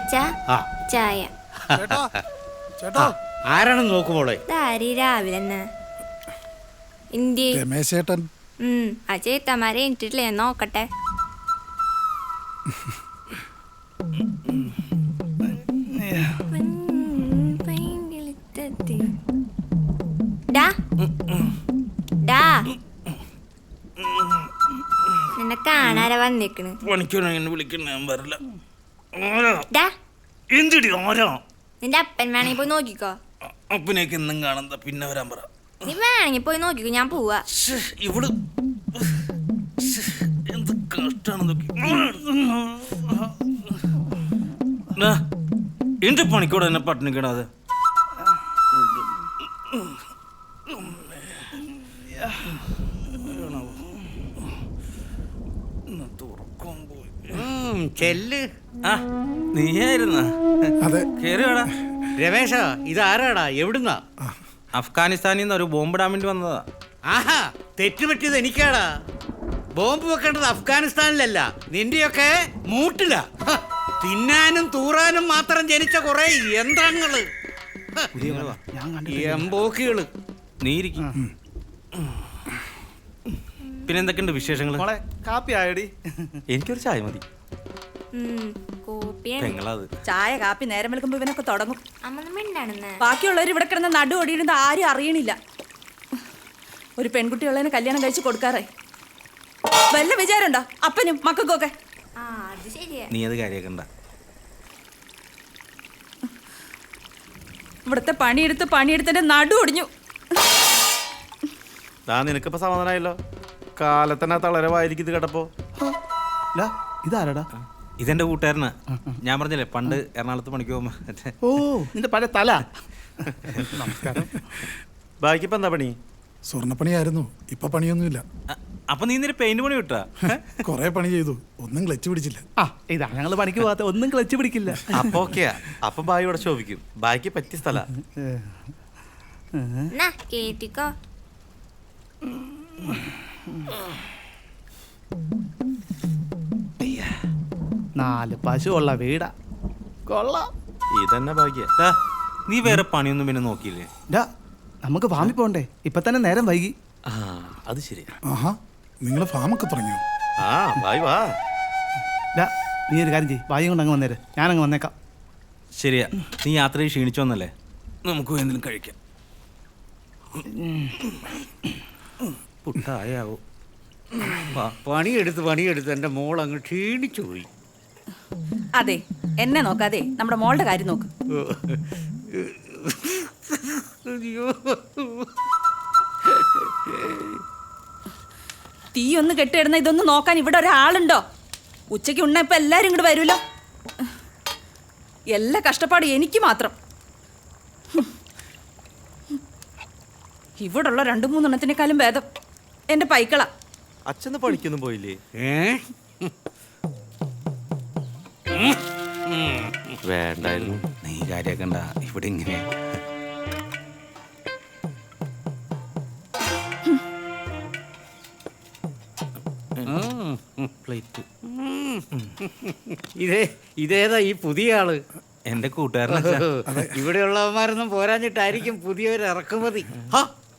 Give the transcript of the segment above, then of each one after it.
അച്ഛാ ചായ. ആരാണെന്ന് നോക്കുമോളെ. രാവിലെ രമേശേട്ടൻ. ആ ചേത്തമാരെ ഇട്ടിട്ടില്ലേ നോക്കട്ടെ. നിന്നെ കാണാരാ വന്നേക്കണ്. നിന്റെ അപ്പൻ വേണമെങ്കിൽ പോയി നോക്കിക്കോ. അപ്പനേക്ക് എന്നും കാണുന്ന പിന്നെ വരാൻ പറ. നീ വേണമെങ്കിൽ പോയി നോക്കിക്കോ, ഞാൻ പോവാ. ഇവള് എന്ത് കഷ്ടാണെന്നൊക്കെ. എന്റെ പണിക്കൂടെ എന്നെ പട്ടിണിക്കിടാതെ. ചെല്ല്. നീയായിരുന്ന കേറിയാടാ. രമേശ, ഇതാരാടാ? എവിടുന്നാ? അഫ്ഗാനിസ്ഥാനിൽ നിന്ന് ഒരു ബോംബിടാൻ വേണ്ടി വന്നതാ. ആഹാ, തെറ്റുപറ്റിയത് എനിക്കാടാ. ബോംബ് വെക്കേണ്ടത് അഫ്ഗാനിസ്ഥാനിലല്ല, നിന്റെയൊക്കെ മൂട്ടില. തിന്നാനും തൂറാനും മാത്രം ജനിച്ച കുറെ യന്ത്രങ്ങള്, എംബോക്കികള്. നീ ഇരിക്കും. പിന്നെ എന്തൊക്കെയുണ്ട് വിശേഷങ്ങൾ? കാപ്പി ആയടി? എനിക്കൊരു ചായ മതി. ചായ കാപ്പി നേരം വിളിക്കുമ്പോ ഇവനൊക്കെ തുടങ്ങും. മിണ്ടാണെന്ന് ബാക്കിയുള്ളവർ ഇവിടെ കിടന്ന് നടു ഓടിയിരുന്നത് ആരും അറിയണില്ല. ഒരു പെൺകുട്ടിയുള്ളതിന് കല്യാണം കഴിച്ച് കൊടുക്കാറേ വല്ല വിചാരമുണ്ടോ അപ്പനും മക്കൾക്കൊക്കെ? നീ അത് കാര്യാക്കണ്ട. ഇവിടുത്തെ പണിയെടുത്തിന്റെ നടു ഒടിഞ്ഞു. നിനക്കിപ്പോ സമാധാനമായല്ലോ. കാലത്തന്നെ തളരവായിരിക്കും കേട്ടപ്പോ. ഇതാരടാ? ഇതെന്റെ കൂട്ടുകാരനാ. ഞാൻ പറഞ്ഞില്ലേ പണ്ട് എറണാകുളത്ത് പണിക്ക് പോകുമ്പോ. ഓ, നിന്റെ പല തല. നമസ്കാരം. ബാക്കിപ്പോ എന്താ പണി? സ്വർണ്ണപ്പണിയായിരുന്നു, ഇപ്പൊ പണിയൊന്നുമില്ല. അപ്പൊ നീ ഇന്നലെ പെയിന്റ് പണി വിട്ടാ? കൊറേ പണി ചെയ്തു, ഒന്നും ക്ലച്ച് പിടിച്ചില്ല. ഇതാ ഞങ്ങള് പണിക്ക് പോകാത്ത, ഒന്നും ക്ലച്ച് പിടിക്കില്ല. അപ്പൊ ഓക്കെയാ. അപ്പൊ ബായി ഇവിടെ ശോഭിക്കും. ബാക്കി പറ്റിയ സ്ഥല. കേട്ടിക്കോ. 4 പശുവുള്ള വീടാ. കൊള്ളാം. ഇതന്നെ ഭാഗ്യ. നീ വേറെ പണിയൊന്നും പിന്നെ നോക്കിയില്ലേ? നമുക്ക് ഫാമിൽ പോണ്ടേ? ഇപ്പൊ തന്നെ നേരം വൈകി. അത് ശരിയാ. ആഹാ, നിങ്ങള് ഫാമൊക്കെ തുടങ്ങിയോ? ബായ് വാ. നീ ഒരു കാര്യം ചെയ്യ്, വായും കൊണ്ട് അങ്ങ് വന്നേര്, ഞാനങ്ങ് വന്നേക്കാം. ശരിയാ, നീ യാത്രയിൽ ക്ഷീണിച്ചു വന്നല്ലേ, നമുക്ക് എന്തെങ്കിലും കഴിക്കാം. പുട്ടായാവോ? പണിയെടുത്ത് എൻ്റെ മോൾ അങ്ങ് ക്ഷീണിച്ചു പോയി. അതെ, എന്നെ നോക്കാതെ നമ്മുടെ മോളുടെ കാര്യം നോക്ക്. തീ ഒന്ന് കെട്ടിയിടുന്ന ഇതൊന്ന് നോക്കാൻ ഇവിടെ ഒരാളുണ്ടോ? ഉച്ചയ്ക്ക് ഉണ്ണ ഇപ്പൊ എല്ലാരും ഇങ്ങോട്ട് വരുമല്ലോ. എല്ലാ കഷ്ടപ്പാടും എനിക്ക് മാത്രം. ഇവിടുള്ള 2-3 എണ്ണത്തിനേക്കാളും ഭേദം എന്റെ പൈക്കള. അച്ഛന്ന് പണിക്കൊന്നും പോയില്ലേ? വേണ്ടായിരുന്നു. നീ കാര്യാക്കണ്ട, ഇവിടെ ഇങ്ങനെ. പ്ലേറ്റ്. ഇതേതാ ഈ പുതിയ ആള്? എന്റെ കൂട്ടുകാരൻ. ഇവിടെയുള്ളവന്മാരൊന്നും പോരാഞ്ഞിട്ടായിരിക്കും പുതിയൊരു ഇറക്കുമതി.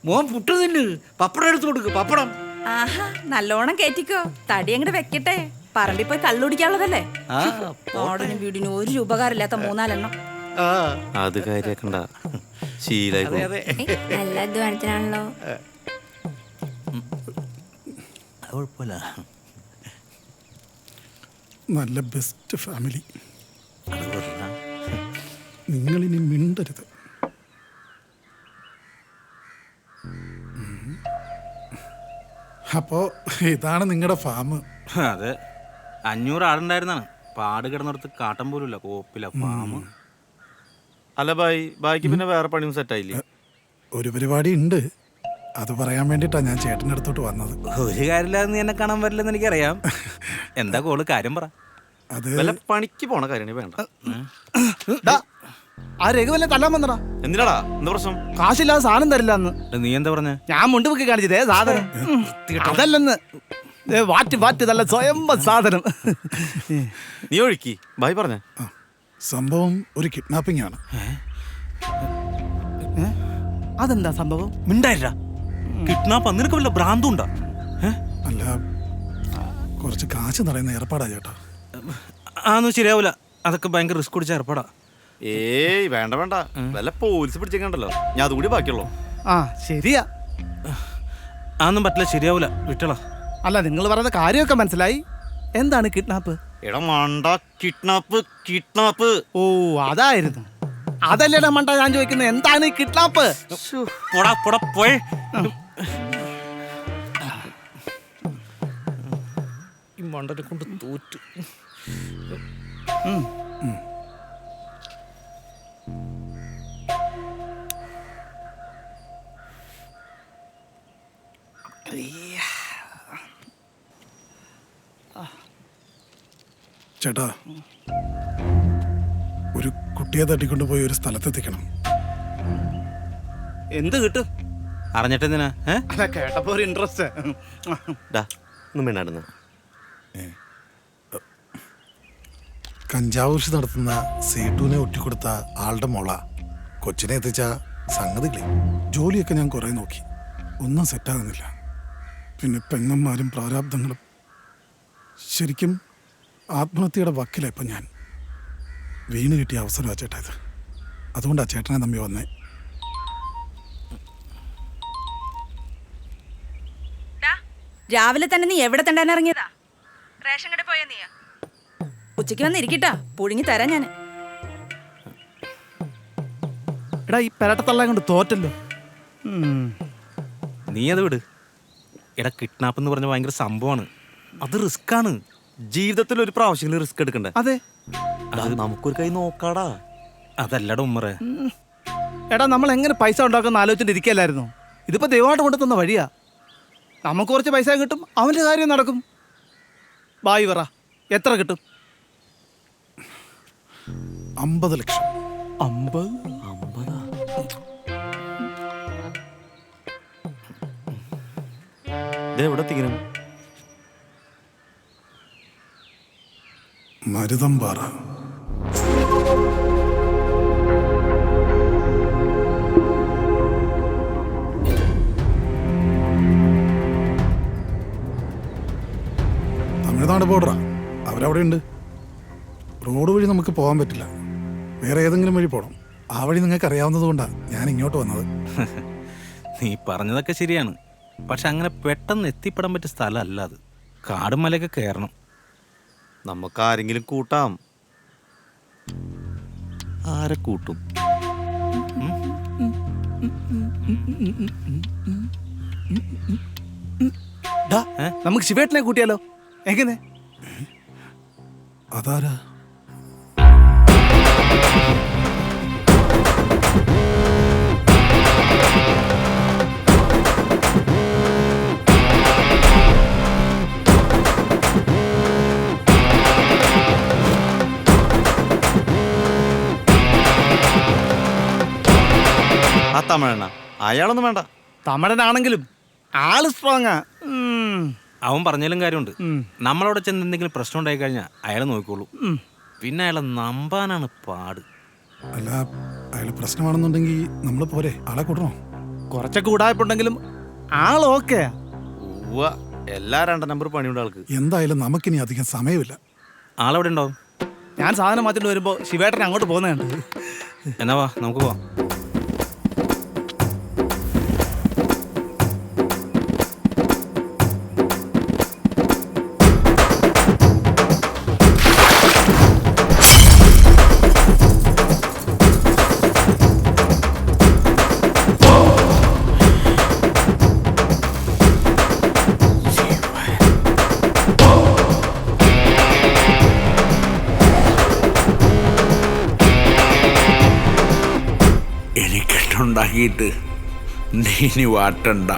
മോൻ പുട്ട് തിന്ന്, പപ്പടം എടുത്തു കൊടുക്ക്. പപ്പടം ആഹാ, നല്ലോണം കേറ്റിക്കോ. തടി അങ്ങോട്ട് വെക്കട്ടെ. പറമ്പിൽ പോയി കള്ളുടിക്കാനുള്ളതല്ലേ. ഓടനും വീടിനും ഒരു ഉപകാരമില്ലാത്ത 4-4 എണ്ണം. അത് കാര്യാക്കണ്ട, ശീലായി. നല്ല അധ്വാനത്തിനാണല്ലോ. കുഴപ്പമില്ല. നല്ല ബെസ്റ്റ് ഫാമിലി. നിങ്ങളിനി മിണ്ടരുത്. അപ്പോ ഇതാണ് നിങ്ങളുടെ ഫാം? അതെ, 500 ആടുണ്ടായിരുന്നാണ്. പാട് കിടന്നിടത്ത് കാട്ടം പോലും ഇല്ല. കോപ്പില ഫാം. അല്ല ബായിക്ക് പിന്നെ വേറെ പണിയും സെറ്റായില്ലേ? ഒരു പരിപാടി ഉണ്ട്, അത് പറയാൻ വേണ്ടിട്ടാ ഞാൻ ചേട്ടൻ്റെ അടുത്തോട്ട് വന്നത്. ഒരു കാര്യമില്ലാതെ നീ എന്നെ കാണാൻ പറ്റില്ലെന്ന് എനിക്കറിയാം. എന്താ കോള്? കാര്യം പറ. അത് വല്ല പണിക്ക് പോണ കാര്യം വേണ്ട. ആ രഘുവല്ലേ തല്ലാൻ വന്നടാ. എന്തിനാടാ? എന്താ പ്രശ്നം? കാശില്ലാതെ സാധനം തരില്ല എന്ന്. നീ എന്താ പറഞ്ഞ? ഞാൻ മുണ്ടുപൊക്കി കാണിച്ചതേ സാധനം അതല്ലെന്ന്. വാറ്റ് നല്ല സ്വയം സാധനം. നീ ഒഴുക്കി ബായി പറഞ്ഞ. സംഭവം ഒരു കിഡ്നാപ്പിംഗ് ആണ്. അതെന്താ സംഭവം? മിണ്ടായില്ല. കിഡ്നാപ്പ് നിനക്ക് വല്ല ഭ്രാന്തുണ്ടാ? അല്ല, കുറച്ച് കാശ് നിറയുന്ന ഏർപ്പാടാ ചേട്ടാ. അതൊന്നും ശരിയാവൂല. അതൊക്കെ ഭയങ്കര റിസ്ക് പിടിച്ച ഏർപ്പാടാ. ഏയ് വേണ്ട വേണ്ട, വല്ല പോലീസ് പിടിച്ചേക്കണ്ടല്ലോ. ഞാൻ അതുകൂടി ബാക്കിയുള്ളൂ. ആ ശരിയാ. അതൊന്നും പറ്റില്ല, ശരിയാവൂല, വിട്ടളാ. അല്ല, നിങ്ങൾ പറയുന്ന കാര്യമൊക്കെ മനസ്സിലായി. എന്താണ് കിഡ്നാപ്പ്? എടാ മണ്ട, കിഡ്നാപ്പ്. ഓ അതായിരുന്നു. അതല്ലേടാ മണ്ട ഞാൻ ചോദിക്കുന്നത്, എന്താണ് ഈ കിഡ്നാപ്പ്? പോടാ പോടാ പോയേ. ഈ മണ്ടനെ കൊണ്ട് തോറ്റു. ചേട്ടാ, ഒരു കുട്ടിയെ തട്ടിക്കൊണ്ടുപോയി ഒരു സ്ഥലത്തെത്തിക്കണം. എന്ത് കിട്ടും? അറിഞ്ഞിട്ടെന്തിനാ? അല്ല, കേട്ടപ്പോ ഒരു ഇൻട്രസ്റ്റ്. ഡാ ഒന്നും വേണ്ടായിരുന്നു. കഞ്ചാവ് കൃഷി നടത്തുന്ന സേട്ടുവിനെ ഒറ്റിക്കൊടുത്ത ആളുടെ മോള കൊച്ചിനെ എത്തിച്ച സംഗതികളെ. ജോലിയൊക്കെ ഞാൻ കുറേ നോക്കി, ഒന്നും സെറ്റാകുന്നില്ല. പിന്നെ പെങ്ങന്മാരും പ്രാരാബ്ദങ്ങളും. ശരിക്കും ആത്മഹത്യയുടെ വക്കിലാണ് ഞാൻ. വീണ് കിട്ടിയ അവസരമാണ് ചേട്ടാ ഇത്. അതുകൊണ്ടാണ് ചേട്ടനെ തമ്പി വന്നേ. രാവിലെ തന്നെ നീ എവിടെ തണ്ടാൻ ഇറങ്ങിയതാ? റേഷൻ കടയിൽ പോയാ നീ? ഉച്ചയ്ക്ക് വന്നിരിക്കട്ടാ, പുഴുങ്ങി തരാം ഞാൻ. എടാ, ഈ പെരട്ടത്തള്ള കൊണ്ട് തോറ്റല്ലോ. നീ അത് വിട്. എടാ, കിഡ്നാപ്പ് എന്ന് പറഞ്ഞ ഭയങ്കര സംഭവമാണ്. അത് റിസ്ക്കാണ്. ജീവിതത്തിൽ ഒരു പ്രാവശ്യം റിസ്ക് എടുക്കണ്ടേ? അതെ. നമുക്കൊരു കൈ നോക്കാടാ. അതല്ലട ഉമ്മറേ. എടാ, നമ്മൾ എങ്ങനെ പൈസ ഉണ്ടാക്കുന്ന ആലോചിച്ചിട്ട് ഇരിക്കല്ലായിരുന്നു. ഇതിപ്പോ ദൈവമായിട്ട് കൊണ്ടു തന്ന വഴിയാ. നമുക്ക് കുറച്ച് പൈസ കിട്ടും, അവൻ്റെ കാര്യം നടക്കും. ബായി പറ, എത്ര കിട്ടും? 50 ലക്ഷം. 50? എവിടെ എത്തിക്കണം? മരുതമ്പാറ. തമിഴ്നാട് ബോർഡറാ. അവരവിടെ ഉണ്ട്. റോഡ് വഴി നമുക്ക് പോകാൻ പറ്റില്ല, വേറെ ഏതെങ്കിലും വഴി പോകണം. ആ വഴി നിങ്ങൾക്ക് അറിയാവുന്നത് കൊണ്ടാണ് ഞാൻ ഇങ്ങോട്ട് വന്നത്. നീ പറഞ്ഞതൊക്കെ ശരിയാണ്. പക്ഷെ അങ്ങനെ പെട്ടെന്ന് എത്തിപ്പെടാൻ പറ്റിയ സ്ഥലമല്ല അത്. കാടും മലയൊക്കെ കയറണം. നമുക്ക് ആരെങ്കിലും കൂട്ടാം. ആരെ കൂട്ടും? നമുക്ക് ശിവേട്ടനെ കൂട്ടിയാലോ? എങ്ങനെ? അതാരാ? ആ തമിഴണ്ണ, അയാളൊന്നും വേണ്ട. തമിഴനാണെങ്കിലും ആള് സ്ട്രോങ്ങാ. അവൻ പറഞ്ഞാലും കാര്യമുണ്ട്. നമ്മളവിടെ ചെന്ന് എന്തെങ്കിലും പ്രശ്നം ഉണ്ടായി കഴിഞ്ഞാൽ അയാൾ നോക്കിക്കോളൂ. പിന്നെ അയാളെ നമ്പാനാണ് പാട്. അല്ല, അയാൾ പ്രശ്നമാണെന്നുണ്ടെങ്കിൽ നമ്മൾ പോരെ, ആളെ കൂട്ടണോ? കുറച്ചൊക്കെ ഉടായ്പുണ്ടെങ്കിലും ആൾ ഓക്കെ. എല്ലാ 2 നമ്പർ പണിയുണ്ട് ആൾക്ക്. എന്തായാലും നമുക്കിനി അധികം സമയമില്ല. ആളെവിടെ ഉണ്ടാവും? ഞാൻ സാധനം മാറ്റിട്ട് വരുമ്പോ ശിവേട്ടൻ അങ്ങോട്ട് പോകുന്നുണ്ട്. എന്നാ വാ, നമുക്ക് പോവാം. എനിക്കിട്ടുണ്ടാക്കിയിട്ട് നീ ഇനി വാട്ടണ്ട.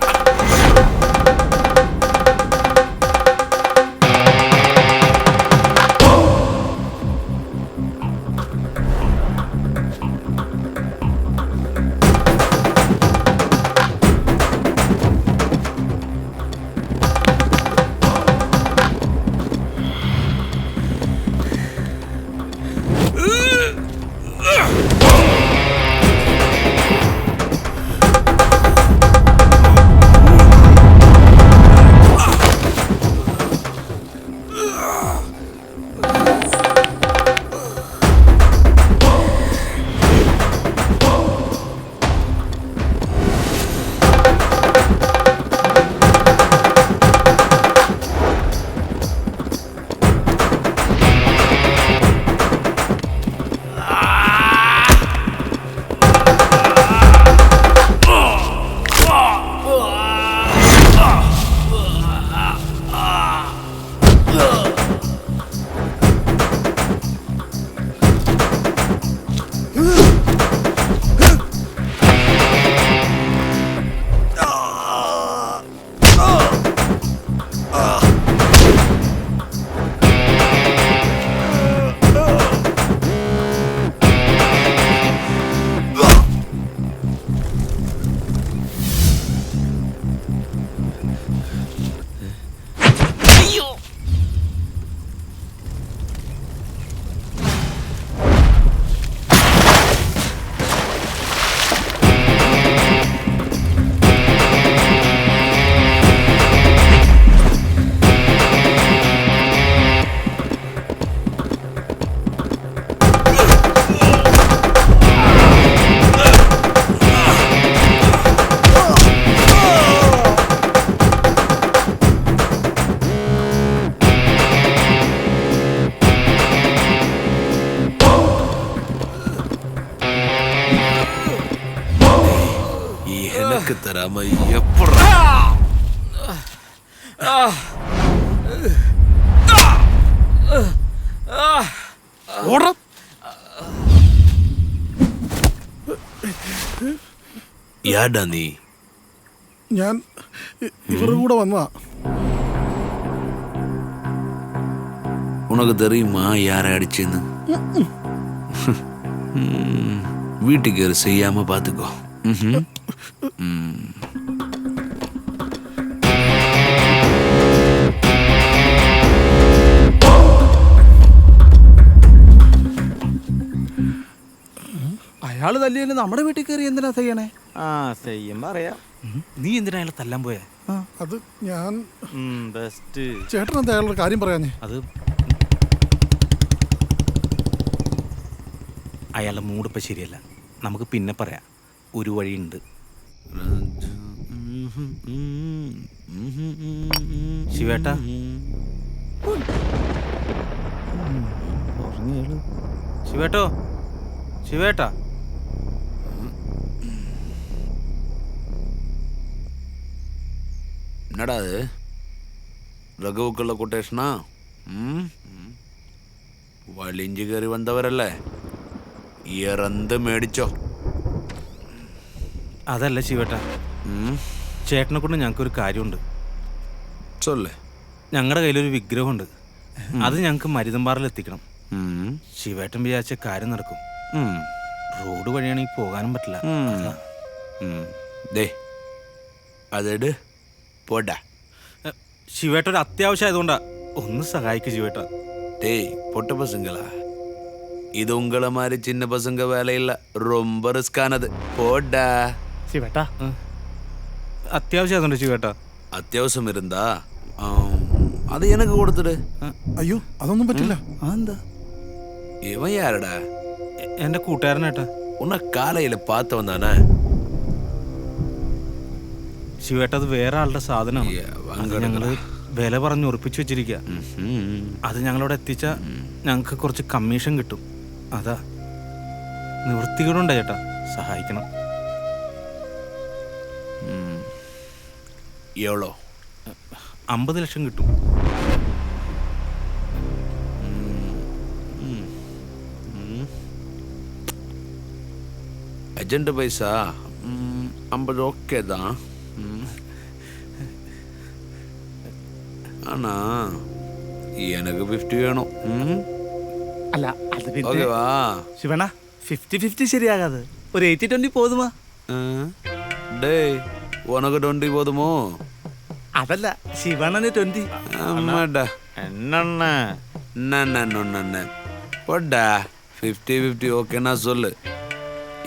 വരാമ എപ്പോഴാ ഓടാ. யாடா நீ ഞാൻ ഇവരുടെ കൂടെ വന്നതാ. உனக்கு தெரியுமா யாரை அடிச்சேன்னு வீட்டுக்கு செய்யாம பாத்துக்கோ. അയാള് തല്ലിയല്ലേ നമ്മുടെ വീട്ടിൽ കയറി എന്തിനാ ചെയ്യണേ? ആ ചെയ്യുമ്പോ അറിയാം. നീ എന്തിനാ അയാളെ തല്ലാൻ പോയെ? അത് ഞാൻ ബെസ്റ്റ്. ചേട്ടൻ എന്താ അയാളുടെ കാര്യം പറയാഞ്ഞേ? അത് അയാളുടെ മൂടിപ്പോൾ ശരിയല്ല. നമുക്ക് പിന്നെ പറയാം. ഒരു വഴിയുണ്ട്. ശിവേട്ടാ, ശിവേട്ടോ, ശിവേട്ടാ. என்னடா அது ரகுவுக்குள்ள கொட்டேஷனா? വലിഞ്ചു കയറി വന്നവരല്ലേ, ഇറന്ത് മേടിച്ചോ. അതല്ല ശിവേട്ടാ, ചേട്ടനെ കൊണ്ട് ഞങ്ങൾക്കൊരു കാര്യമുണ്ട്. ചൊല്ലേ. ഞങ്ങളുടെ കയ്യിലൊരു വിഗ്രഹമുണ്ട്. അത് ഞങ്ങൾക്ക് മരുതമ്പാറിൽ എത്തിക്കണം. ശിവേട്ടൻ വിചാരിച്ച കാര്യം നടക്കും. റോഡ് വഴിയാണെങ്കിൽ പോകാനും പറ്റില്ല. അതാ. ദേ അതെട് പോടാ. ശിവേട്ട ഒരു അത്യാവശ്യം ആയതുകൊണ്ടാ. ഒന്ന് സഹായിക്കും ശിവേട്ട. டேய் பொட்ட பசங்களா, இது உங்கள மாதிரி சின்ன பசங்க வேலையில்ல, ரொம்ப ரிஸ்கானது. போடா. ശിവേട്ടാ, അത്യാവശ്യം ആയതുകൊണ്ട് ശിവേട്ട. அத்தியாவசியம் இருந்தா அது எனக்கு கொடுத்துடு. അയ്യോ അതൊന്നും പറ്റില്ല. എന്താ? இவன் யாருடா? എൻ്റെ കൂട്ടുകാരനേട്ടാ. உன்னை காலையில பார்த்தவன் தானே? ശിവേട്ട, അത് വേറെ ആളുടെ സാധനമാണ്. ഞങ്ങള് വില പറഞ്ഞ് ഉറപ്പിച്ചു വെച്ചിരിക്കുക. അത് ഞങ്ങളോട് എത്തിച്ചാൽ ഞങ്ങൾക്ക് കുറച്ച് കമ്മീഷൻ കിട്ടും. അതാ. നിവൃത്തികളുണ്ട് ചേട്ടാ, സഹായിക്കണം. எவ்வளோ? 50 ലക്ഷം കിട്ടും. ஏஜென்ட் பைசா 50 ஓகே தான். ஆனா எனக்கு 50 வேணும். അല്ല അത് പിന്നെ ஓகேவா? ശിവണ 50-50 ശരിയാകാതെ ഒരു 80-20 പോതുമാ? டேய் உனக்கு 20 போதுமோ? അതല്ല, ശിവണന് 20. ஆமாடா. എണ്ണ என்ன போடா. 50-50 ஓகேன்னா சொல்லு.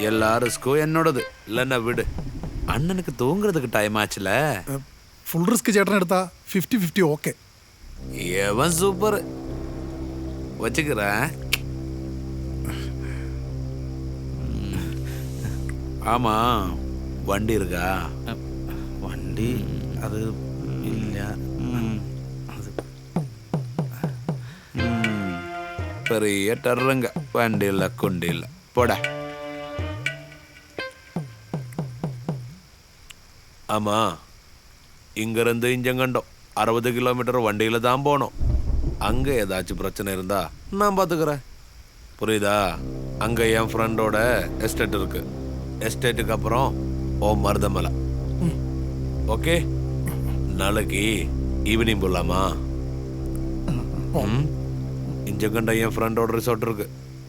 எல்லா ரிஸ்க்கும் என்னோடது, இல்லைன்னா விடு. அண்ணனுக்கு தூங்குறதுக்கு டைம் ஆச்சுல. ഫുൾ റിസ്ക് ചേട്ടൻ എടുത്താ 50-50 ഓക്കെ. எவன் சூப்பர் வச்சுக்கிறேன். ஆமா, வண்டி இருக்கா? വണ്ടി അത് ഇല്ല. അത് பெரிய டர்றங்க. வண்டி இல்லை கொண்டி இல்லை. போடா. ஆமா, இங்கிருந்து இஞ்சங்கண்டம் 60 கிலோமீட்டர் வண்டியில தான் போனோம். அங்க ஏதாச்சும் பிரச்சனை இருந்தா நான் பாத்துக்கிறேன். புரியுதா? அங்க என் ஃப்ரெண்டோட எஸ்டேட் இருக்கு. எஸ்டேட்டுக்கு அப்புறம் ஓ மருதமலை. ஓகே, நாளைக்கு ஈவினிங் போலாமா? இஞ்சங்கண்டம் என் ஃப்ரெண்டோட ரிசார்ட் இருக்கு.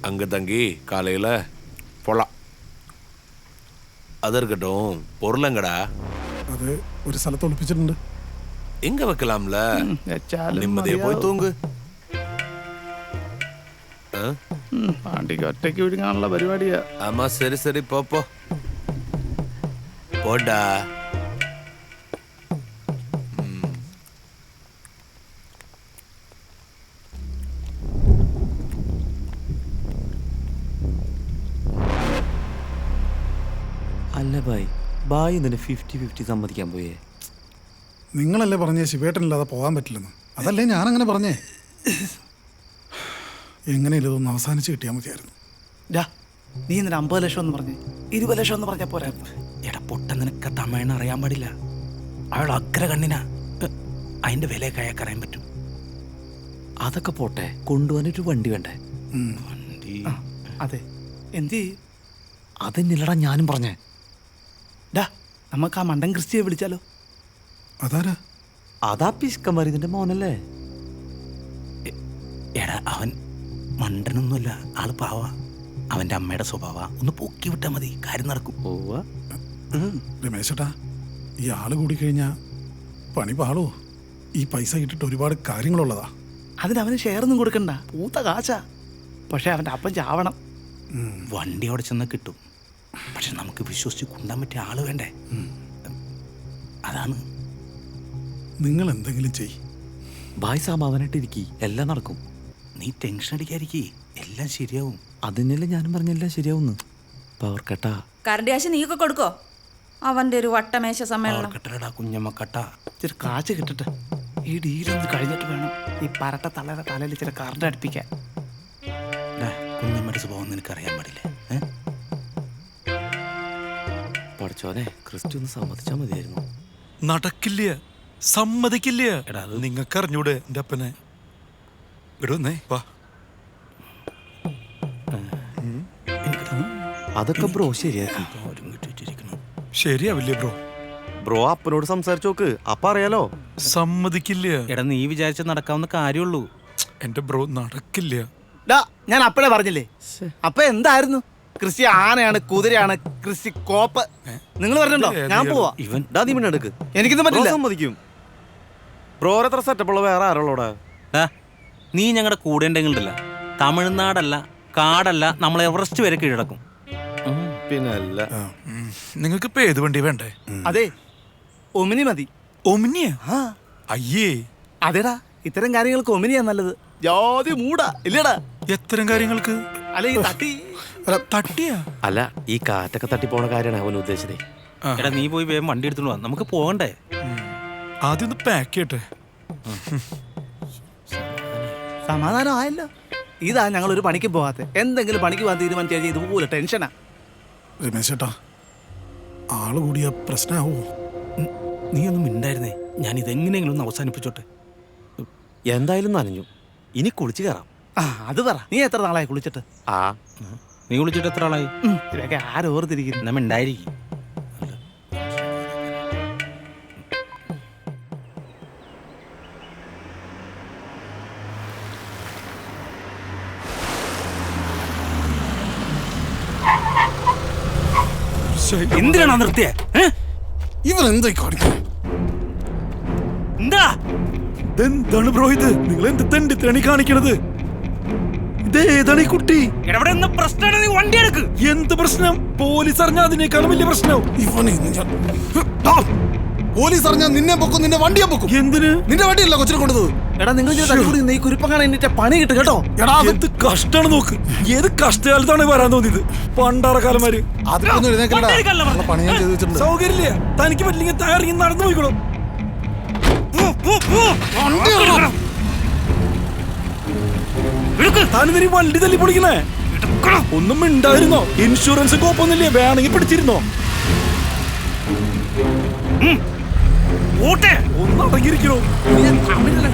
அங்க தங்கி காலையில போலாம். அது இருக்கட்டும், பொருளங்கடா? അത് ഒരു സ്ഥലത്ത് ഒളിപ്പിച്ചിട്ടുണ്ട്. எங்க வைக்கலாம்ல? വെച്ചാലും நிம்மதியா போய் தூங்கு. പാണ്ടിക്ക് ഒറ്റയ്ക്ക് വിഴുങ്ങാനുള്ള പരിപാടിയാ. ஆமா, சரி சரி, போ போடா. അല്ല ബായ് എന്തിനാ 50-50 സമ്മതിക്കാൻ പോയേ? നിങ്ങളല്ലേ പറഞ്ഞേ ശിവേട്ടനില്ലാതെ പോകാൻ പറ്റില്ലെന്ന്? അതല്ലേ ഞാനങ്ങനെ പറഞ്ഞേ. എങ്ങനെയല്ല ഇതൊന്ന് അവസാനിച്ച് കിട്ടിയാൽ മതിയായിരുന്നു. നീ എന്തിനാ 50 ലക്ഷം എന്ന് പറഞ്ഞേ? 20 ലക്ഷം എന്ന് പറഞ്ഞാൽ പോരായിരുന്നു? എടാ പൊട്ട നിനക്ക് തമിഴ്ന്ന് അറിയാൻ പാടില്ല. അവൾ അഗ്ര കണ്ണിനാ. അതിന്റെ വിലയൊക്കെ അയാൾക്ക് അറിയാൻ പറ്റും. അതൊക്കെ പോട്ടെ, കൊണ്ടുപോകാനൊരു വണ്ടി വേണ്ടേ? വണ്ടി അതെ, എന്ത് ചെയ്യും? അതെന്നില്ലടാ ഞാനും പറഞ്ഞേ. ഡാ, നമുക്ക് ആ മണ്ടൻ ക്രിസ്റ്റിയെ വിളിച്ചാലോ? അതാരാ? അതാ പിസ്കന്മാർ, ഇതിന്റെ മോനല്ലേ? എടാ അവൻ മണ്ടനൊന്നുമല്ല, ആള് പാവ. അവന്റെ അമ്മയുടെ സ്വഭാവ ഒന്ന് പൊക്കി വിട്ടാൽ മതി, കാര്യം നടക്കും. രമേശേട്ടാ, ഈ ആള് കൂടിക്കഴിഞ്ഞാ പണി പാളോ? ഈ പൈസ കിട്ടിട്ട് ഒരുപാട് കാര്യങ്ങളുള്ളതാ. അതിനവന് ഷെയറൊന്നും കൊടുക്കണ്ട, പൂത്ത കാശാ. പക്ഷെ അവന്റെ അപ്പം ചാവണം. വണ്ടി അവിടെ ചെന്നാൽ കിട്ടും, പക്ഷെ നമുക്ക് വിശ്വസിച്ച് കൊണ്ടാൻ പറ്റിയ ആള് വേണ്ടേ? അതാണ്. നിങ്ങൾ എന്തെങ്കിലും ചെയ്. ബായ് സാമാവനായിട്ട് ഇരിക്കി, എല്ലാം നടക്കും. നീ ടെൻഷൻ അടിക്കാതിരിക്കേ, എല്ലാം ശരിയാവും. അതിനല്ലേ ഞാനും പറഞ്ഞെല്ലാം ശരിയാവുന്നു. പവർ കട്ടാ. കറണ്ട് കാശ് നീയൊക്കെ കൊടുക്കോ? അവന്റെ ഒരു വട്ടമേശ സമ്മേളനം. കട്ടടാ കുഞ്ഞമ്മ കട്ട. ഇച്ചിരി കാശ് കിട്ടട്ടെ. ഈ ഡീലൊന്ന് കഴിഞ്ഞിട്ട് വേണം ഈ പരട്ട തലയുടെ തലയിൽ ഇച്ചിരി കറണ്ട് അടുപ്പിക്കാൻ. കുഞ്ഞമ്മയുടെ സ്വഭാവം നിനക്ക് അറിയാൻ പാടില്ലേ? പഠിച്ചോനെ, ക്രിസ്റ്റി ഒന്ന് സമ്മതിച്ചാ മതിയായിരുന്നു. നടക്കില്ല, സമ്മതിക്കില്ല. എടാ, അത് നിങ്ങൾക്ക് അറിഞ്ഞൂടെ എന്റെ അപ്പനെ? ഇടുന്നേ വാ. അതൊക്കെ ബ്രോ ശരിയാക്കി. ശരിയാവില്ലേ ബ്രോ? ബ്രോ അപ്പനോട് സംസാരിച്ചു നോക്ക്, അപ്പ അറിയാലോ. സമ്മതിക്കില്ല. എടാ നീ വിചാരിച്ച നടക്കാവുന്ന കാര്യമുള്ളൂ. എന്റെ ബ്രോ നടക്കില്ല. ഡാ, ഞാൻ അപ്പഴേ പറഞ്ഞില്ലേ, അപ്പൊ എന്തായിരുന്നു? ക്രിസ്റ്റി ആനയാണ്, കുതിരയാണ്, ക്രിസ്റ്റി കോപ്പ്. നിങ്ങൾ പറഞ്ഞിട്ടുണ്ടോ? ഞാൻ പോവാ. ഇവൻ നീ പിന്നെ എടുക്ക്. എനിക്കൊന്നും ബ്രോ പറ്റില്ല. സമ്മതിക്കും. ബ്രോ എത്ര സെറ്റപ്പുള്ള വേറെ ആരുള്ളൂടെ? നീ ഞങ്ങളുടെ കൂടെ ഉണ്ടെങ്കിലല്ല, തമിഴ്നാടല്ല കാടല്ല, നമ്മൾ എവറസ്റ്റ് വരെ കീഴടക്കും. പിന്നെ അല്ല. നിങ്ങൾക്ക് ഇപ്പൊ ഏത് വണ്ടി വേണ്ടേ? അതെ, ഒമിനി മതി. ഒമിനിയ? ആ അയ്യേ, അതെടാ, ഇത്തരം കാര്യങ്ങൾക്ക് ഒമിനിയാ നല്ലത്. ജാതി മൂടാ ഇല്ലടാ. എത്തരം കാര്യങ്ങൾക്ക്? അല്ല ഈ തട്ടി തട്ടിയാ? അല്ല, ഈ കാറ്റൊക്കെ തട്ടി പോണ കാര്യമാണ് അവൻ ഉദ്ദേശിച്ചത്. എടാ നീ പോയി വേഗം വണ്ടി എടുത്തോണ്ട് വാ, നമുക്ക് പോകണ്ടേ? ആദ്യം ഒന്ന് പാക്ക് ചെയ്യട്ടെ. സമാധാനം ആയല്ലോ. ഇതാ ഞങ്ങൾ ഒരു പണിക്ക് പോകാത്ത. എന്തെങ്കിലും പണിക്ക് പോകാൻ തീരുമാനിച്ചു കഴിഞ്ഞാൽ ഇതുപോലെ ടെൻഷനാ. രമേശേട്ടാ, ആള് കൂടിയ പ്രശ്നമാവോ? നീ ഒന്നും മിണ്ടായിരുന്നേ, ഞാൻ ഇതെങ്ങനെയെങ്കിലും ഒന്ന് അവസാനിപ്പിച്ചോട്ടെ. എന്തായാലും നനഞ്ഞു, ഇനി കുളിച്ചു കയറാം. ആ അത് പറ, നീ എത്ര നാളായി കുളിച്ചിട്ട്? ആ, നീ വിളിച്ചിട്ട് എത്ര ആളായി? ഇതൊക്കെ ആരോർത്തിരിക്കുന്നു. നമ്മ ഉണ്ടായിരിക്കും. എന്തിനാണ് നിർത്തിയേ? ഇവരെന്തായി കാണിക്കുന്നത്? എന്താ ഇതെന്താണ് ബ്രോ ഇത്? നിങ്ങൾ എന്ത് തെണ്ടിത്തണി കാണിക്കണത്? ഇതേതാണ് ഈ കുട്ടി? എവിടെ നിന്ന് പ്രശ്നമാണ്? നീ വണ്ടി എടുക്ക്. എന്ത് പ്രശ്നം? പോലീസ് അറിഞ്ഞ അതിനേക്കാളും വലിയ പ്രശ്നം. പോലീസ് അറിഞ്ഞാൽ നിന്നെ പൊക്കും, നിന്റെ വണ്ടിയെ പൊക്കും. എന്തിന്? നിന്റെ വണ്ടിയല്ല കൊച്ചിനെ കൊണ്ടത്. എടാ നിങ്ങൾ ഈ കുരുപ്പം കാണാൻ എന്നിട്ട് പണി കിട്ടും കേട്ടോ. എടാ എന്ത് കഷ്ടാണ് നോക്ക്. ഏത് കഷ്ടകാലത്താണ് വരാൻ തോന്നിയത്? പണ്ടാറക്കാലന്മാര്. അതിലൊന്നും എഴുന്നേക്കലടാ, പണി ഞാൻ ചെയ്ത് വെച്ചിട്ടുണ്ട്. സൗകര്യമില്ല, തനിക്ക് പറ്റില്ലെങ്കിൽ തയ്യാറി നടന്നു പോയിക്കോളൂ. താനിതിന് വണ്ടി തല്ലി പൊളിക്കണേ. ഒന്നും ഉണ്ടായിരുന്നോ? ഇൻഷുറൻസ് കോപ്പൊന്നുമില്ലേ? വേണമെങ്കിൽ പിടിച്ചിരുന്നോ? ഒന്ന് അടങ്ങിയിരിക്കണോ?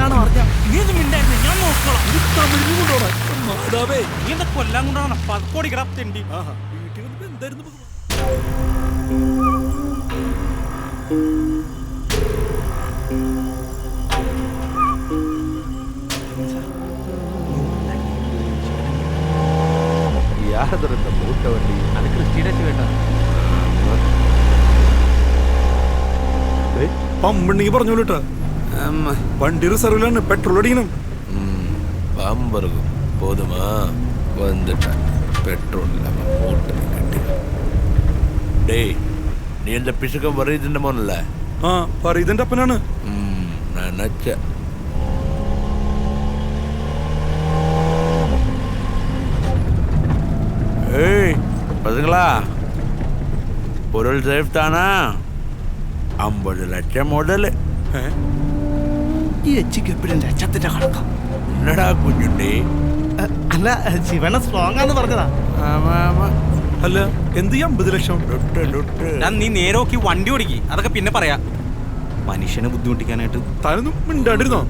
കാണാൻ അറിയാം. നീ ഒന്നും മിണ്ടായിരുന്നേ, ഞാൻ നോക്കണം. തമിഴിന് കൊണ്ടുപോകണം. മാതാവേ, നീ എന്താ കൊല്ലാൻ കൊണ്ടാണ് പക്കോടിക്കടാ തെണ്ടി. വീട്ടിൽ വന്നപ്പോ എന്തായിരുന്നു? അത് ക്രിസ്റ്റിയുടെ വേണ്ട. പമ്പുണ്ടെങ്കിൽ പറഞ്ഞോളൂ കേട്ടോ. വണ്ടി റിസർവിലാണ്, പെട്രോൾ അടിക്കണം. பம்பருக்கும் போதுமா? வந்துட்டேன். பெட்ரோல் இல்லாமல் போட்டு கட்டி. டேய், நீ இந்த பிசுக்கம் வரையுதுன்ற മോനല്ലേ? ആ പറയതിന്റെ അപ്പനാണ്. நான் நினச்சேன். ஏய் பசங்களா, பொருள் சேஃப் தானா? 50 ലക്ഷം മുതൽ. ഈ എച്ചിക്ക് എപ്പോഴും ലക്ഷത്തിന്റെ കണക്കാം. എന്നടാ കുഞ്ഞുണ്ടി? അല്ല, ശിവന സ്ട്രോങ് ആന്ന് പറഞ്ഞതാ. ஆமா ஆமா, അല്ല എന്ത് 50 ലക്ഷം? നീ നേരോക്കി വണ്ടി ഓടിക്കി, അതൊക്കെ പിന്നെ പറയാ. മനുഷ്യനെ ബുദ്ധിമുട്ടിക്കാനായിട്ട് താനൊന്നും മിണ്ടാണ്ടിരുന്നോ?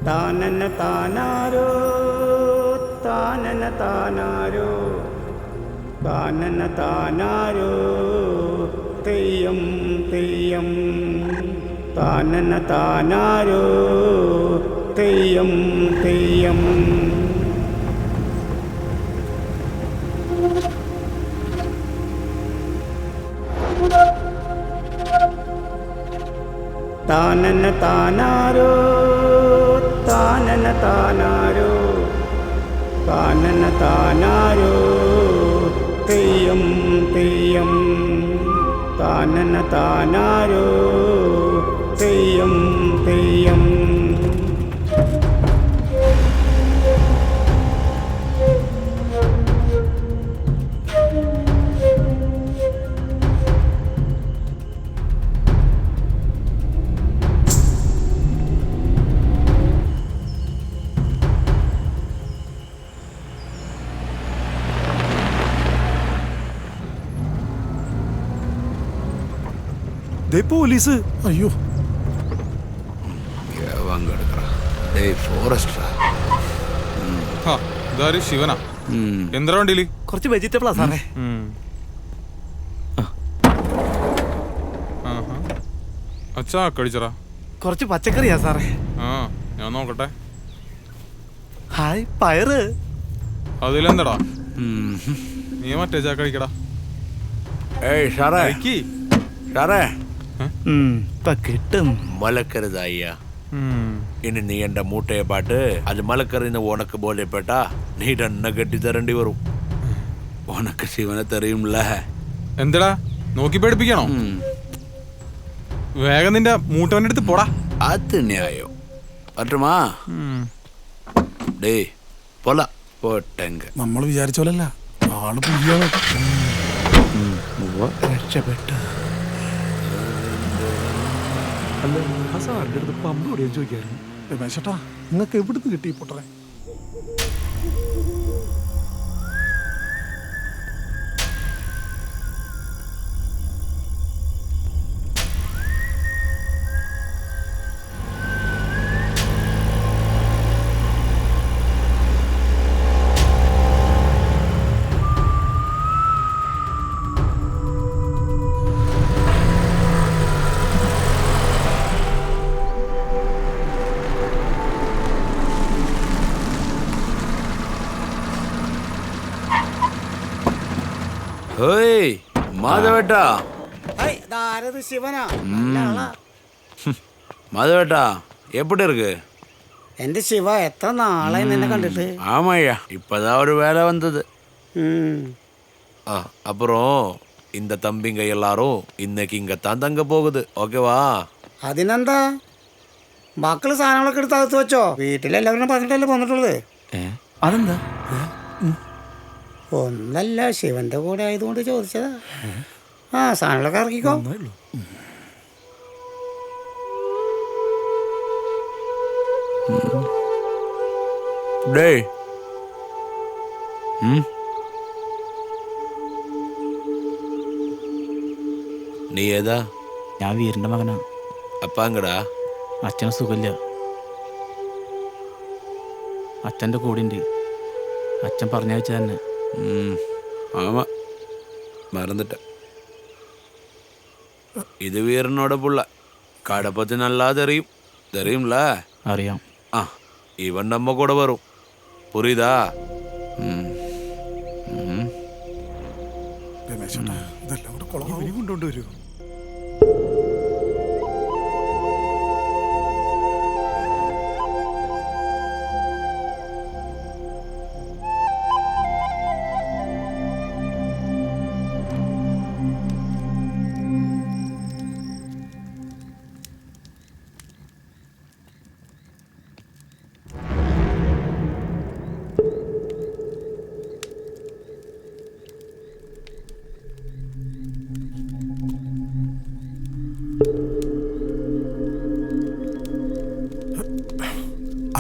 താനന താനാരോ താനന താനാരോ താനന താനാരോ തെയ്യം തെയ്യം താനന താനാരോ തെയ്യം തെയ്യം താനന താനാരോ താനന താനാരോ താനന താനാരോ തെയ്യം തെയ്യം താനന താനാരോ തെയ്യം തെയ്യം ദേ പോലീസ്. അയ്യോ ഫോറസ്റ്റാ. ഇതാര് ശിവനാ? എന്താ വണ്ടിയില്? കുറച്ച് വെജിറ്റബിളാ സാറേ. അച്ഛാ കഴിച്ചറാ. കുറച്ച് പച്ചക്കറിയാ സാറേ. ആ ഞാൻ നോക്കട്ടെ. ഹായ് പയറ്. അതിലെന്താടാ? നീ മറ്റേ ചാ കഴിക്കടാ. ഏയ് ഷാറേ, കഴിക്ക്. ഷാറേ, ഇപ്പൊ കിട്ടും. மலக்கிறது ஐயா. இனி நீ என்ற மூட்டையை பாட்டு அது மலக்கறின்னு உனக்கு போலேப்பேட்டா நீ டன்ன கட்டி தரண்டி வரும். உனக்கு சிவனை தெரியும்ல. എന്തടാ നോക്കി പേടിപ്പിക്കണോ? വേഗം നിന്റെ മൂട്ടവന്റെ അടുത്ത് പോടാ. அது நியாயம். പറ്റുമാ? டேய் போலாம் போட்டேங்க. നമ്മൾ വിചാരിച്ച പോലല്ല, ആള് പുലിയാണ്. രക്ഷപ്പെട്ടു. അല്ല ആ സാറിന്റെ അടുത്ത് പമ്പ് ഓടിയാൻ ചോദിക്കായിരുന്നു. രമേശേട്ടാ, നിങ്ങൾക്ക് എവിടുന്ന് കിട്ടി പൊട്ടറെ? ஓய் மாதவேட்டா. ശിവനാ? மாதவேட்டா எப்படி இருக்கு? എന്റെ ശിവ, എത്ര നാളായി നിന്നെ കണ്ടിട്ട്. ஆமாய்யா, இப்பதான் ஒரு வேலை வந்தது. அப்புறம் இந்த தம்பிங்க எல்லாரும் இன்னைக்கு இங்கத்தான் தங்க போகுது. ஓகேவா? അതിനെന്താ, മക്കള് സാധനങ്ങളൊക്കെ എടുത്ത് അകത്ത് വെച്ചോ. വീട്ടിലെല്ലാവരും പറഞ്ഞിട്ടല്ലേ പോന്നിട്ടുള്ളത്. അതെന്താ? ഒന്നല്ല, ശിവന്റെ കൂടെ ആയതുകൊണ്ട് ചോദിച്ചതാ. ആ സാധനങ്ങളൊക്കെ ഇറക്കിക്കോ. டேய் നീ ഏതാ? ഞാൻ വീരന്റെ മകനാ. അപ്പാങ്കടാ? അച്ഛന് സുഖമില്ല. അച്ഛൻ്റെ കൂടെ ഉണ്ട്. അച്ഛൻ പറഞ്ഞയച്ച തന്നെ. ஆமா மறந்துட்ட. இது வீரனோட புள்ள. கடை பத்தி நல்லா தெரியும். தெரியும்ல? അറിയാം. இவன் நம்ம கூட வரும். புரியுதா? രമേശേട്ടാ, ഇതെല്ലാം കൂടെ കൊളമാവും. കൊണ്ടുവരൂ.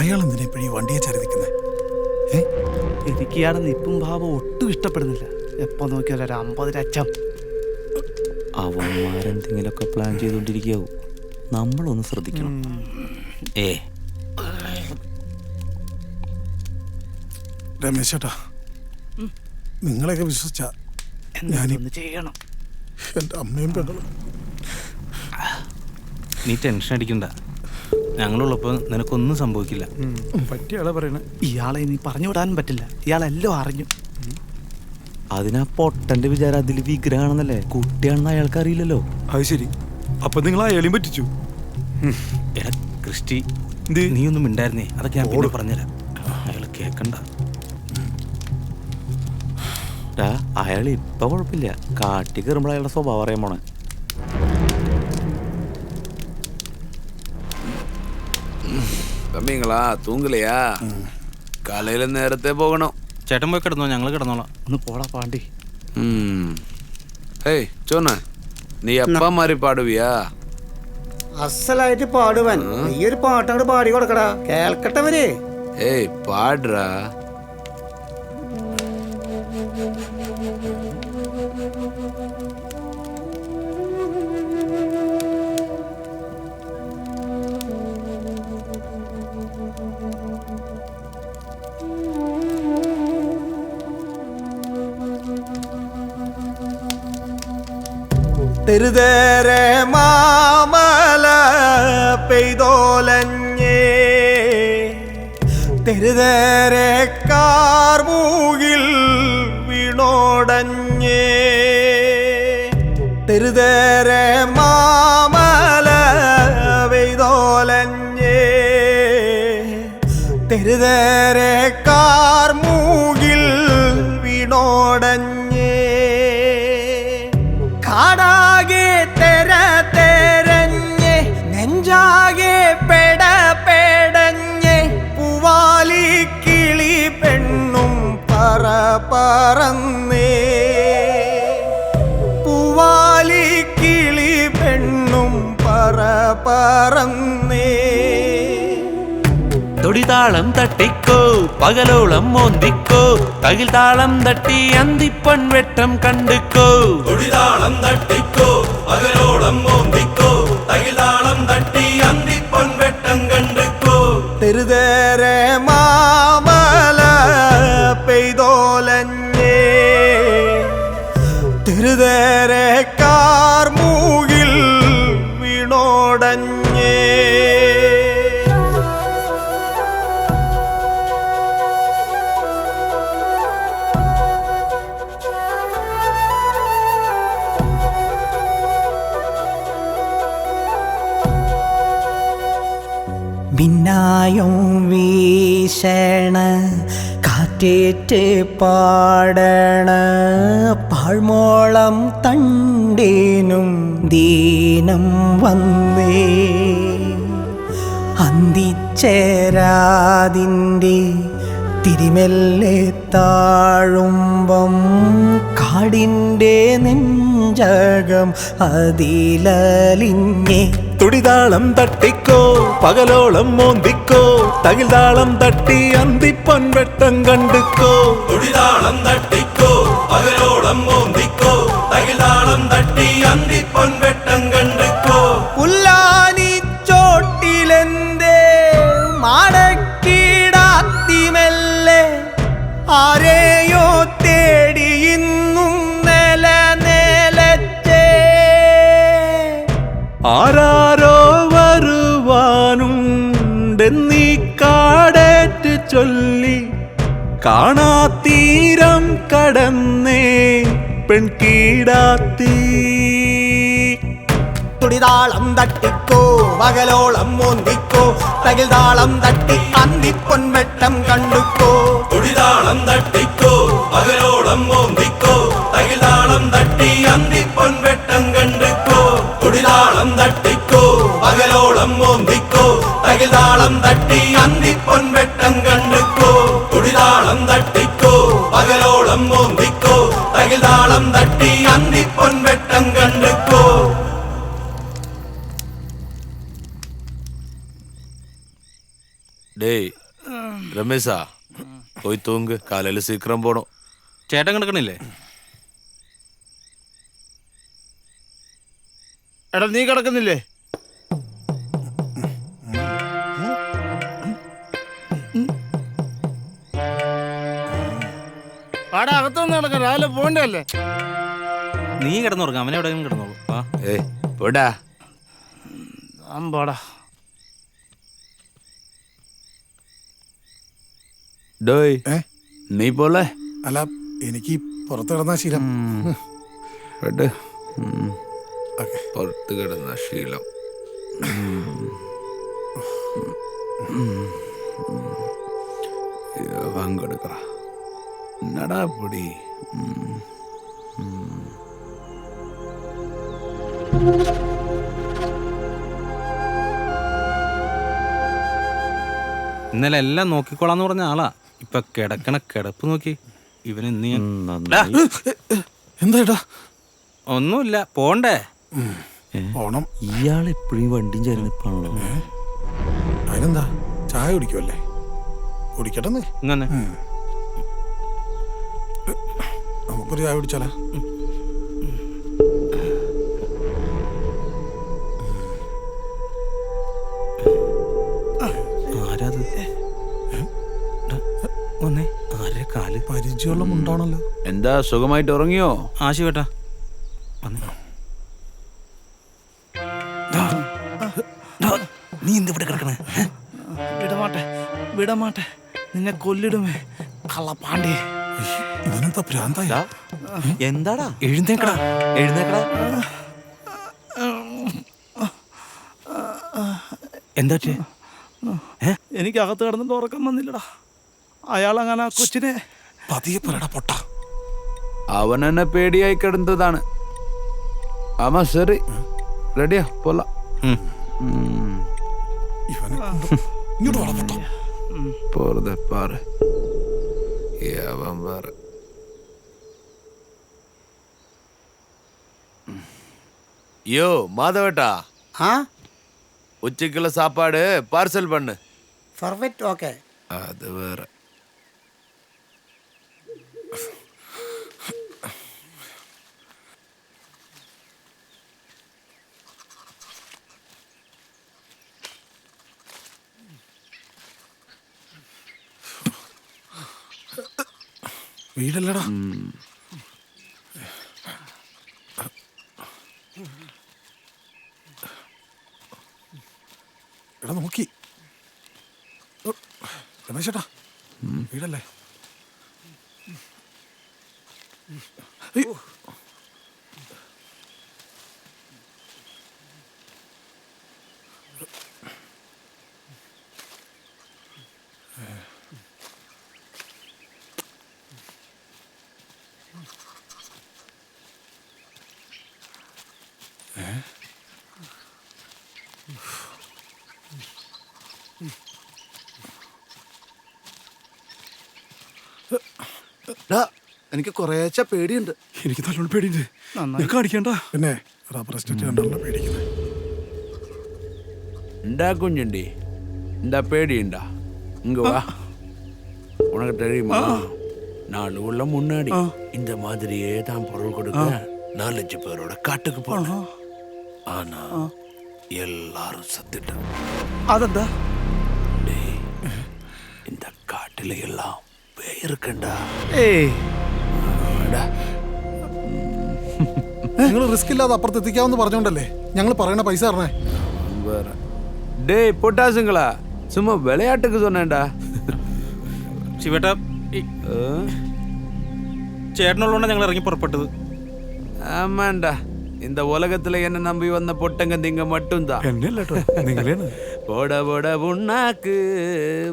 അയാൾ എന്തിനാ ഇപ്പോഴും ഈ വണ്ടിയെ ചരിതിക്കുന്നത്? എനിക്ക് ഇയാളുടെ നിപ്പും ഭാവം ഒട്ടും ഇഷ്ടപ്പെടുന്നില്ല. എപ്പോ നോക്കിയാലും ഒരു 50 ലക്ഷം. അവന്മാരെന്തെങ്കിലുമൊക്കെ പ്ലാൻ ചെയ്തുകൊണ്ടിരിക്കാവും. നമ്മളൊന്ന് ശ്രദ്ധിക്കണം. രമേശ് ചേട്ടാ, നിങ്ങളെയൊക്കെ വിശ്വസിച്ച ഞാനൊന്ന് ചെയ്യണം. എൻ്റെ അമ്മയും പെങ്ങളും. നീ ടെൻഷൻ അടിക്കണ്ട, ഞങ്ങളുള്ളപ്പോൾ നിനക്കൊന്നും സംഭവിക്കില്ല. പറ്റിയാളെ പറയണേ. ഇയാളെ ഇനി പറഞ്ഞു വിടാനും പറ്റില്ല. ഇയാളെല്ലാം അറിഞ്ഞു. അതിനാ പൊട്ടന്റെ വിചാരം അതിൽ വിഗ്രഹാണെന്നല്ലേ, കുട്ടിയാണെന്ന് അയാൾക്ക് അറിയില്ലല്ലോ. അത് ശരി, അപ്പൊ നിങ്ങൾ അയാളെയും പറ്റിച്ചു. എടാ ക്രിസ്റ്റി, നീ ഒന്നും മിണ്ടായിരുന്നേ, അതൊക്കെ ഞാൻ പിന്നെ പറഞ്ഞുതരാം. അയാൾ കേക്കണ്ട. അയാൾ ഇപ്പൊ കുഴപ്പമില്ല, കാട്ടി കയറുമ്പോൾ അയാളുടെ സ്വഭാവം അറിയാൻ പോണേ. തമ്മിങ്ങളാ തൂങ്ങലയാ? കാലയില് നേരത്തെ പോകണം. ചേട്ടൻ പോയി കിടന്നോ, ഞങ്ങൾ കിടന്നോളാം. ഒന്ന് പോടാ പാണ്ടി. ഏയ് ചോന, നീ എപ്പാ മാറി പാടുവിയാ? അസലായിട്ട് പാടുവൻ. ഈ ഒരു പാട്ടങ്ങോട്ട് പാടി കൊടുക്കടാ, കേൾക്കട്ടവര്. ഏയ് പാടുറാ. തെരുതേരെ മാമല പെയ്തോലഞ്ഞേ, തെരുതേരെ കാർമൂകിൽ വീണോടഞ്ഞേ, തെരുതേരെ മാമല പെയ്തോലഞ്ഞേ, തെരുതേരെ കാർമൂകിൽ വീണോടഞ്ഞേ, കാടാകെ തെര തെരഞ്ഞ് നെഞ്ചാകെ പെട പെടഞ്ഞ്, പൂവാലി കിളി പെണ്ണും പറ പറന്നേ, പൂവാലി കിളി പെണ്ണും പറ പറന്നേ. തൊടിതാളം തട്ടിക്കോ പകലോളം മോന്തിക്കോ, തകിൽ താളം തട്ടി അന്തിപ്പൺ വെട്ടം കണ്ടുക്കോ. തൊടിതാളം തട്ടിക്കോ പകലോളം മോന്തിക്കോ, തകിൽ താളം തട്ടി അന്തിപ്പൺ വെട്ടം കണ്ടുക്കോ. തെരുതേരെ മാമല പെയ്തോലഞ്ഞേ, തെരുതേരെ കാർമൂകിൽ വീണോടഞ്ഞേ. മിന്നായം വീശണ കാറ്റേറ്റ് പാടണ, പാഴ്മോളം തണ്ടേനും ദീനം വന്നേ, അന്തിച്ചേരാതിൻ്റെ തിരിമെല്ലെ താഴുമ്പം, കാടിൻ്റെ നെഞ്ചകം അതിലലിഞ്ഞേ. തുടിതാളം തട്ടിക്കോ പകലോളം മോന്തിക്കോ, തകിൽ താളം തട്ടി അന്തിപ്പൻ വെട്ടം കണ്ടുക്കോ. തുടിതാളം തട്ടിക്കോ പകലോളം മോന്തിക്കോ, തകിൽ താളം തട്ടി അന്തിപ്പൻ വെട്ടം കണ്ടുക്കോ. പുല്ലാനി ചോട്ടിലെന്തേ മാടക്കിടാത്തിമെല്ലെ, ആരെയോ തേടി ഇന്നും നില നിലച്ചേ. ആരാരോ വരുവാനുണ്ടെന്നീ കാടേറ്റ് ചൊല്ലി, കാണാത്തീരം കടന്നേ പെൺകീടാത്തീ. തുടിതാളം തട്ടിക്കോ പകലോളം മോന്തിക്കോ, തകിൽ താളം തട്ടി അന്തിപ്പൊൻ വെട്ടം കണ്ടുക്കോ. തുടിതാളം തട്ടിക്കോ പകലോളം മോന്തിക്കോ, തകിൽ താളം തട്ടി അന്തിപ്പൊൻ വെട്ടം കണ്ടുക്കോ. തുടിതാളം തട്ടിക്കോ പകലോളം മോന്തിക്കോ, തകിൽ താളം തട്ടി അന്തിപ്പൊൻ വെട്ടം കണ്ടുക്കോ. തുടിതാളം തട്ടിക്കോ പകലോളം മോന്തിക്കോ, തകിൽ താളം തട്ടി അന്തിപ്പൊൻ വെട്ടം കണ്ടുക്കോ. டேய் ரமேஷா போய் தூங்கு, காலையில சீக்கிரம் போடும். ചേട്ടൻ കിടക്കണില്ലേ? എടാ നീ കിടക്കുന്നില്ലേ? ആടെ അകത്തൊന്നും കിടക്കാം, രാവിലെ പോണ്ടല്ലേ. നീ കിടന്നുറങ്ങ, അവനെ എവിടെയെങ്കിലും കിടന്നോളൂ. ആ ஏய் போடா. അമ്പാടാ. டேய் ഏ? നീ പോലെ അല്ല, എനിക്ക് പുറത്ത് കിടന്ന ശീലം. പോട്ടെ. ഓക്കെ. പുറത്ത് കിടന്ന ശീലം. പങ്കെടുക്കറ എന്നടാ പൊടി. ഇന്നലെ എല്ലാം നോക്കിക്കോളാന്ന് പറഞ്ഞ ആളാ. ഇപ്പൊ കിടക്കണ കിടപ്പ് നോക്കി. ഇവന് ഇന്ന് ഞാൻ എന്താ ഏട്ടാ? ഒന്നുമില്ല, പോണ്ടേ? ഓണം. ഇയാൾ എപ്പോഴും വണ്ടിയും ചേർന്നിപ്പാണല്ലോ. അതിനെന്താ, ചായ കുടിക്കുമല്ലേ? കുടിക്കട്ടെന്ന്. ഇങ്ങനെ നമുക്കൊരു ചായ കുടിച്ചാലോ? ആരാത്? വന്നേ, ആരെ കാല്? പരിചയമുള്ള മുണ്ടാണല്ലോ. എന്താ സുഖമായിട്ട് ഉറങ്ങിയോ? ആശിവേട്ടാ വന്നേ. നീ എന്ത് ഇവിടെ കിടക്കണേ? വിടമാട്ടെ, വിടമാട്ടെ, നിന്നെ കൊല്ലിടുമേ കള്ളപ്പാണ്ടി. ഇവനെന്താ ഭ്രാന്തായ? എന്താടാ? എഴുന്നേക്കടാ, എഴുന്നേക്കടാ. എന്താ? എനിക്ക് അകത്ത് കിടന്നിട്ട് ഉറക്കം വന്നില്ലടാ. അയാൾ അങ്ങനെ ആ കൊച്ചിനെ പതിയെ പറയടാ പൊട്ട. അവൻ എന്നെ പേടിയായി കിടന്നതാണ്. ആമാ ശരി, റെഡിയാ പോല. ഇവനെ ഇങ്ങോട്ട് വള പൊട്ട. പോറതെ പാറ് അവൻ വേറെ. யோ மாதவட்டா, உச்சிக்குள்ள சாப்பாடு பார்சல் பண்ணு. പെർഫെക്റ്റ്. ഓക്കെ. அது வேற. വീടല്ലടാ. എടാ നോക്കി രമേശേട്ടാ, വീടല്ലേ? അയ്യോ. എനിക്ക് കുറേശ്ശെ പേടിയുണ്ട്. എനിക്ക് നല്ലോണം പേടിയുണ്ട്. നന്നായി. കാണിക്കണ്ട. പിന്നെ റബ്ബർ എസ്റ്റേറ്റ് കണ്ടാണല്ലോ പേടിക്കുന്നത്. இந்தா குஞ்சுண்டி, இந்த பேடிண்டா, இங்க வா. உனக்கு தெரியுமா, 4 உள்ள முன்னாடி இந்த மாதிரியே தான் பொருள் கொடுக்க 4-5 பேரோட காட்டுக்கு போனோம். ஆனா எல்லாரும் சத்துட்டாங்க. അതെന്താ? இந்த காட்டுல எல்லாம் பேய் இருக்குண்டா. ഏയ്, നിങ്ങൾ റിസ്ക് ഇല്ലാതെ അപ്പുറത്ത് എത്തിക്കാമെന്ന് പറഞ്ഞോണ്ടല്ലേ ഞങ്ങൾ പറയണ പൈസ തരണേ. டேய் பொட்டாசுங்களா, சும்மா விளையாட்டுக்கு சொன்னேன்டா. ശിവേട്ടാ, ചേട്ടനുള്ളതുകൊണ്ടാണ് ഞങ്ങൾ ഇറങ്ങി പുറപ്പെട്ടത്. ஆமாண்டா, இந்த உலகத்துல என்ன நம்பி வந்த பொட்டங்க திங்க மட்டும்தான். നിങ്ങളാണ്. போட போட புண்ணாக்கு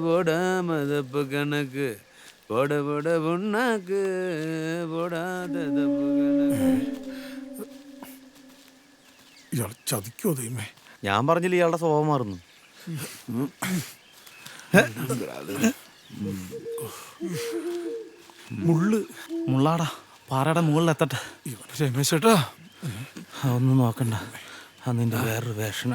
போடாம தப்பு கணக்கு, போட போட புண்ணாக்கு போடாத தப்பு கணக்கு. ഇയാൾ ചതിക്കോ ദൈവമേ? ഞാൻ പറഞ്ഞില്ല ഇയാളുടെ സ്വഭാവം മാറുന്നു. മുള്ളാടാ, പാറയുടെ മുകളിൽ എത്തട്ടെ. രമേശേട്ടാ, അതൊന്നും നോക്കണ്ട, അത് നിന്റെ വേറൊരു വേഷന.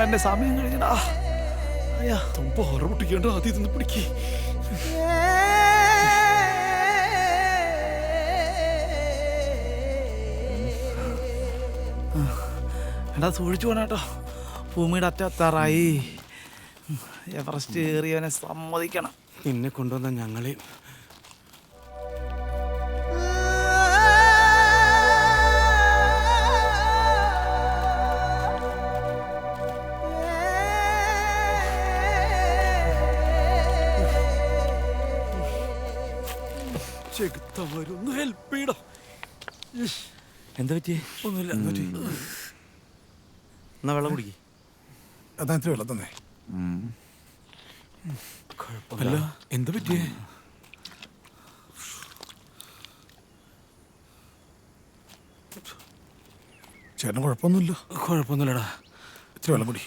എന്റെ സമയം കഴിഞ്ഞടാ. അയ്യാ പാറ പൊട്ടിക്കേണ്ട ആദ്യം ഇതൊന്ന് പിടിക്കേ. എടാ സൂക്ഷിച്ചു പോണ കേട്ടോ. ഭൂമിയുടെ അറ്റത്താറായി. എവറസ്റ്റ് കയറിയവനെ സമ്മതിക്കണം. പിന്നെ കൊണ്ടുവന്ന ഞങ്ങളെയും ചെകുത്താരൊന്ന് ഹെൽപ്പ് ചെയ്യടാ. എന്താ പറ്റിയേ? ഒന്നുമില്ല. എന്നാ വെള്ളം കുടിക്കേ. അതാ ഇത്തിരി വെള്ളം തന്നെ. അല്ല എന്താ പറ്റിയേ? ചേട്ടന് കുഴപ്പമൊന്നുമില്ല. കുഴപ്പമൊന്നുമില്ലടാ. ഇത്തിരി വെള്ളം കുടി.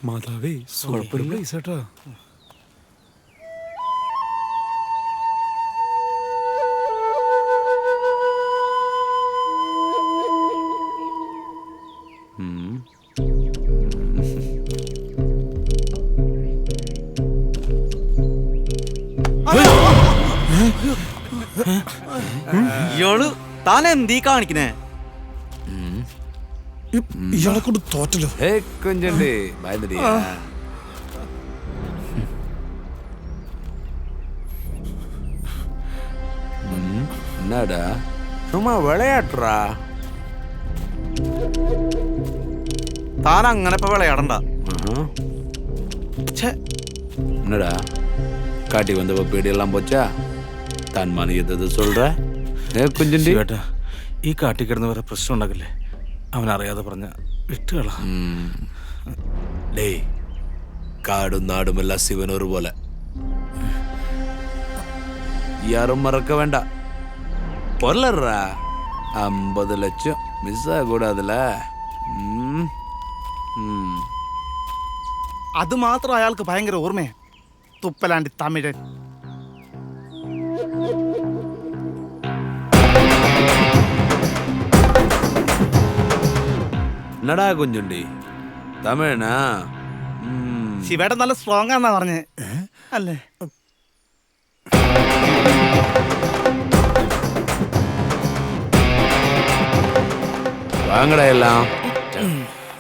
മാതാവേ കുഴപ്പമില്ല ചേട്ടാ. ഇയാള് താൻ എന്തീ കാണിക്കണേ? ഇയാളെ കൊണ്ട് തോറ്റല്ലോ. கொஞ்சண்டு பயந்துட்டியா? என்னடா சும்மா விளையாட்டுறா. താൻ അങ്ങനെ ഇപ്പൊ വിളയാടണ്ട. என்னடா காட்டி வந்தப்ப பீடி எல்லாம் போச்சா? தான் மணியது சொல்ற கொஞ்சண்டு കേട്ടാ, ഈ കാട്ടി കിടന്ന് വരെ പ്രശ്നം ഉണ്ടാക്കില്ലേ? അവനറിയാതെ പറഞ്ഞ വിട്ടുകളാ. டேய் காடும் நாடும் எல்லாம் சிவன் ஒரு போல. யாரும் மறக்க வேண்டாம். பொருளா 50 லட்சம் மிஸ் ஆகக்கூடாதுல. അത് മാത്രം അയാൾക്ക് ഭയങ്കര ഓർമ്മയാ. തുപ്പലാണ്ടി തമിഴൻ. என்னடா கொஞ்சுண்டி தமிழனா? ശിവേട്ടൻ നല്ല സ്ട്രോങ് ആന്നാ പറഞ്ഞേ അല്ലേ? வாங்கடா எல்லாம்.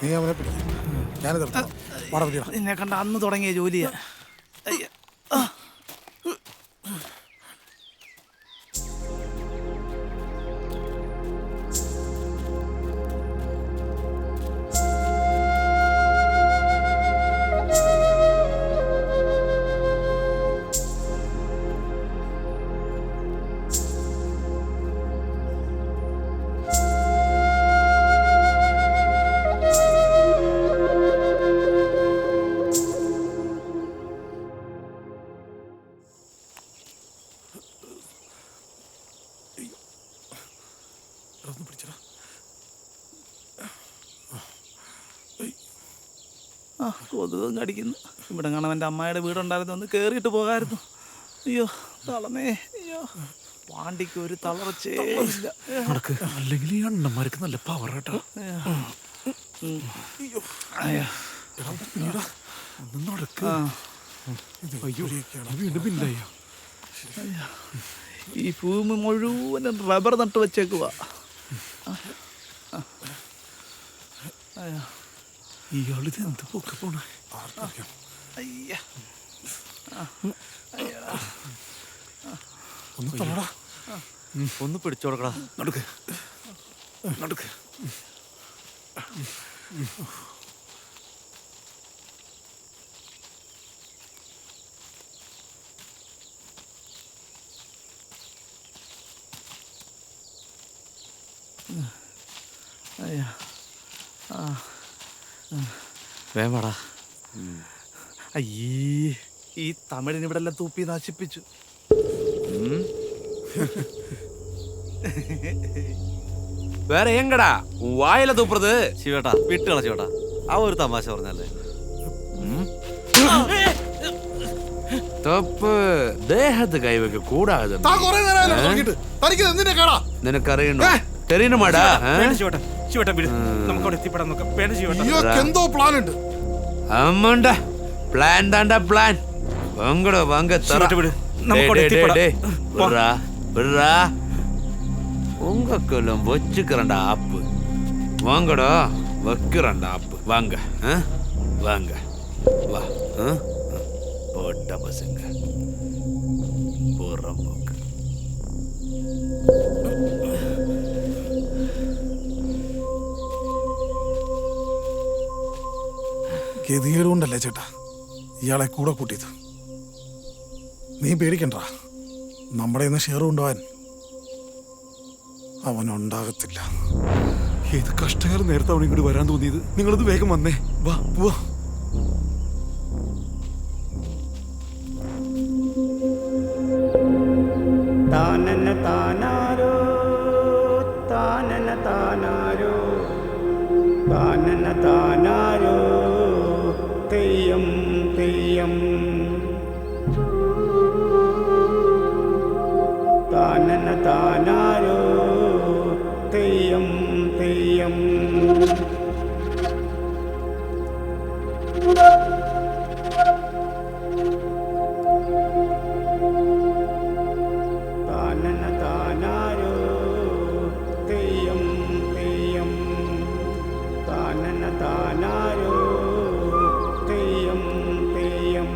നീ അവനെ പിടിക്കും. ഞാനിത് എടുത്തോളാം. വാടാ പിടിക്കടാ. നിന്നെ കണ്ട അന്ന് തുടങ്ങിയ ജോലിയാ. അയ്യ. ഒന്ന് പിടിച്ചടാ. ആ കൊതുകും കടിക്കുന്നു. ഇവിടെ കാണാൻ എൻ്റെ അമ്മായിയുടെ വീടുണ്ടായിരുന്നു. ഒന്ന് കയറിയിട്ട് പോകായിരുന്നു. അയ്യോ തളമേ. അയ്യോ പാണ്ടിക്ക് ഒരു തളർച്ചേ ഇല്ല. നടക്ക്. അല്ലെങ്കിൽ ഈ അണ്ണന്മാർക്ക് നല്ല പവർ കേട്ടോ. ഒന്ന് നടക്ക്. അയ്യോ വീണ്ടും പിന്നായോ? ഈ ഭൂമി മുഴുവനും റബ്ബർ നട്ട് വെച്ചേക്കുക. ഇയാളിത് എന്ത് പൊക്കെ പോണേ? അയ്യ ഒന്ന് തൊടടാ. ഒന്ന് പിടിച്ചോടക്കടാ. നടക്ക് നടക്ക്. വേമടാ. അയ്യേ ഈ തമിഴിന് ഇവിടെ എല്ലാം തൂപ്പി നശിപ്പിച്ചു. வேற எங்கடா உன் வாயில துப்புறது? ശിവേട്ടാ വിട്ടുകള ശിവേട്ടാ. ആ ഒരു തമാശ പറഞ്ഞല്ലേ. തപ്പ് ദേഹത്ത് കൈവയ്ക്ക കൂടാതെ താൻ കുറേ നേരമായല്ലോ നോക്കിയിട്ട്. തനിക്ക് എന്തിന്റെ കേടാ? നിനക്കറിയണോ തെരീനുമാടാ വേണ്ട ശിവട്ടാ, ശിവട്ടാ വിട്. നമുക്ക് അവിടെ എത്തിപ്പെടാൻ നോക്കാം. വേണ്ട ശിവട്ടാ. ഇയാൾക്ക് എന്തോ പ്ലാൻ ഉണ്ട്. അമ്മണ്ട പ്ലാൻ താണ്ട പ്ലാൻ വാങ്ങടോ വാങ്ങ ശിവട്ടാ വിട്. നമുക്ക് അവിടെ എത്തിപ്പെടാം. உங்களும் வச்சுக்கிறண்ட ஆப்பு வாங்கடா வைக்கிறண்ட ஆப்பு வாங்க வாங்க வா போட்ட பசங்க போடுற போக்கு ഗതികേടുകൊണ്ടല്ലേ ചേട്ടാ ഇയാളെ കൂടെ കൂട്ടിയത്. നീ പേടിക്കണ്ട, നമ്മുടെ ഇന്ന് ഷെയർ കൊണ്ടുപോകാൻ അവനുണ്ടാകത്തില്ല. ഏത് കഷ്ടകാലം നേരത്തെ അവൻ ഇങ്ങോട്ട് വരാൻ തോന്നിയത്. നിങ്ങളത് വേഗം വന്നേ. വാ പോവാ. താനന താനാരോ താനന താനാരോ താനന താനാരോ തെയ്യം തെയ്യം താനന താനാരോ തെയ്യം തെയ്യം താനന താനാരോ തെയ്യം തെയ്യം താനന താനാരോ തെയ്യം തെയ്യം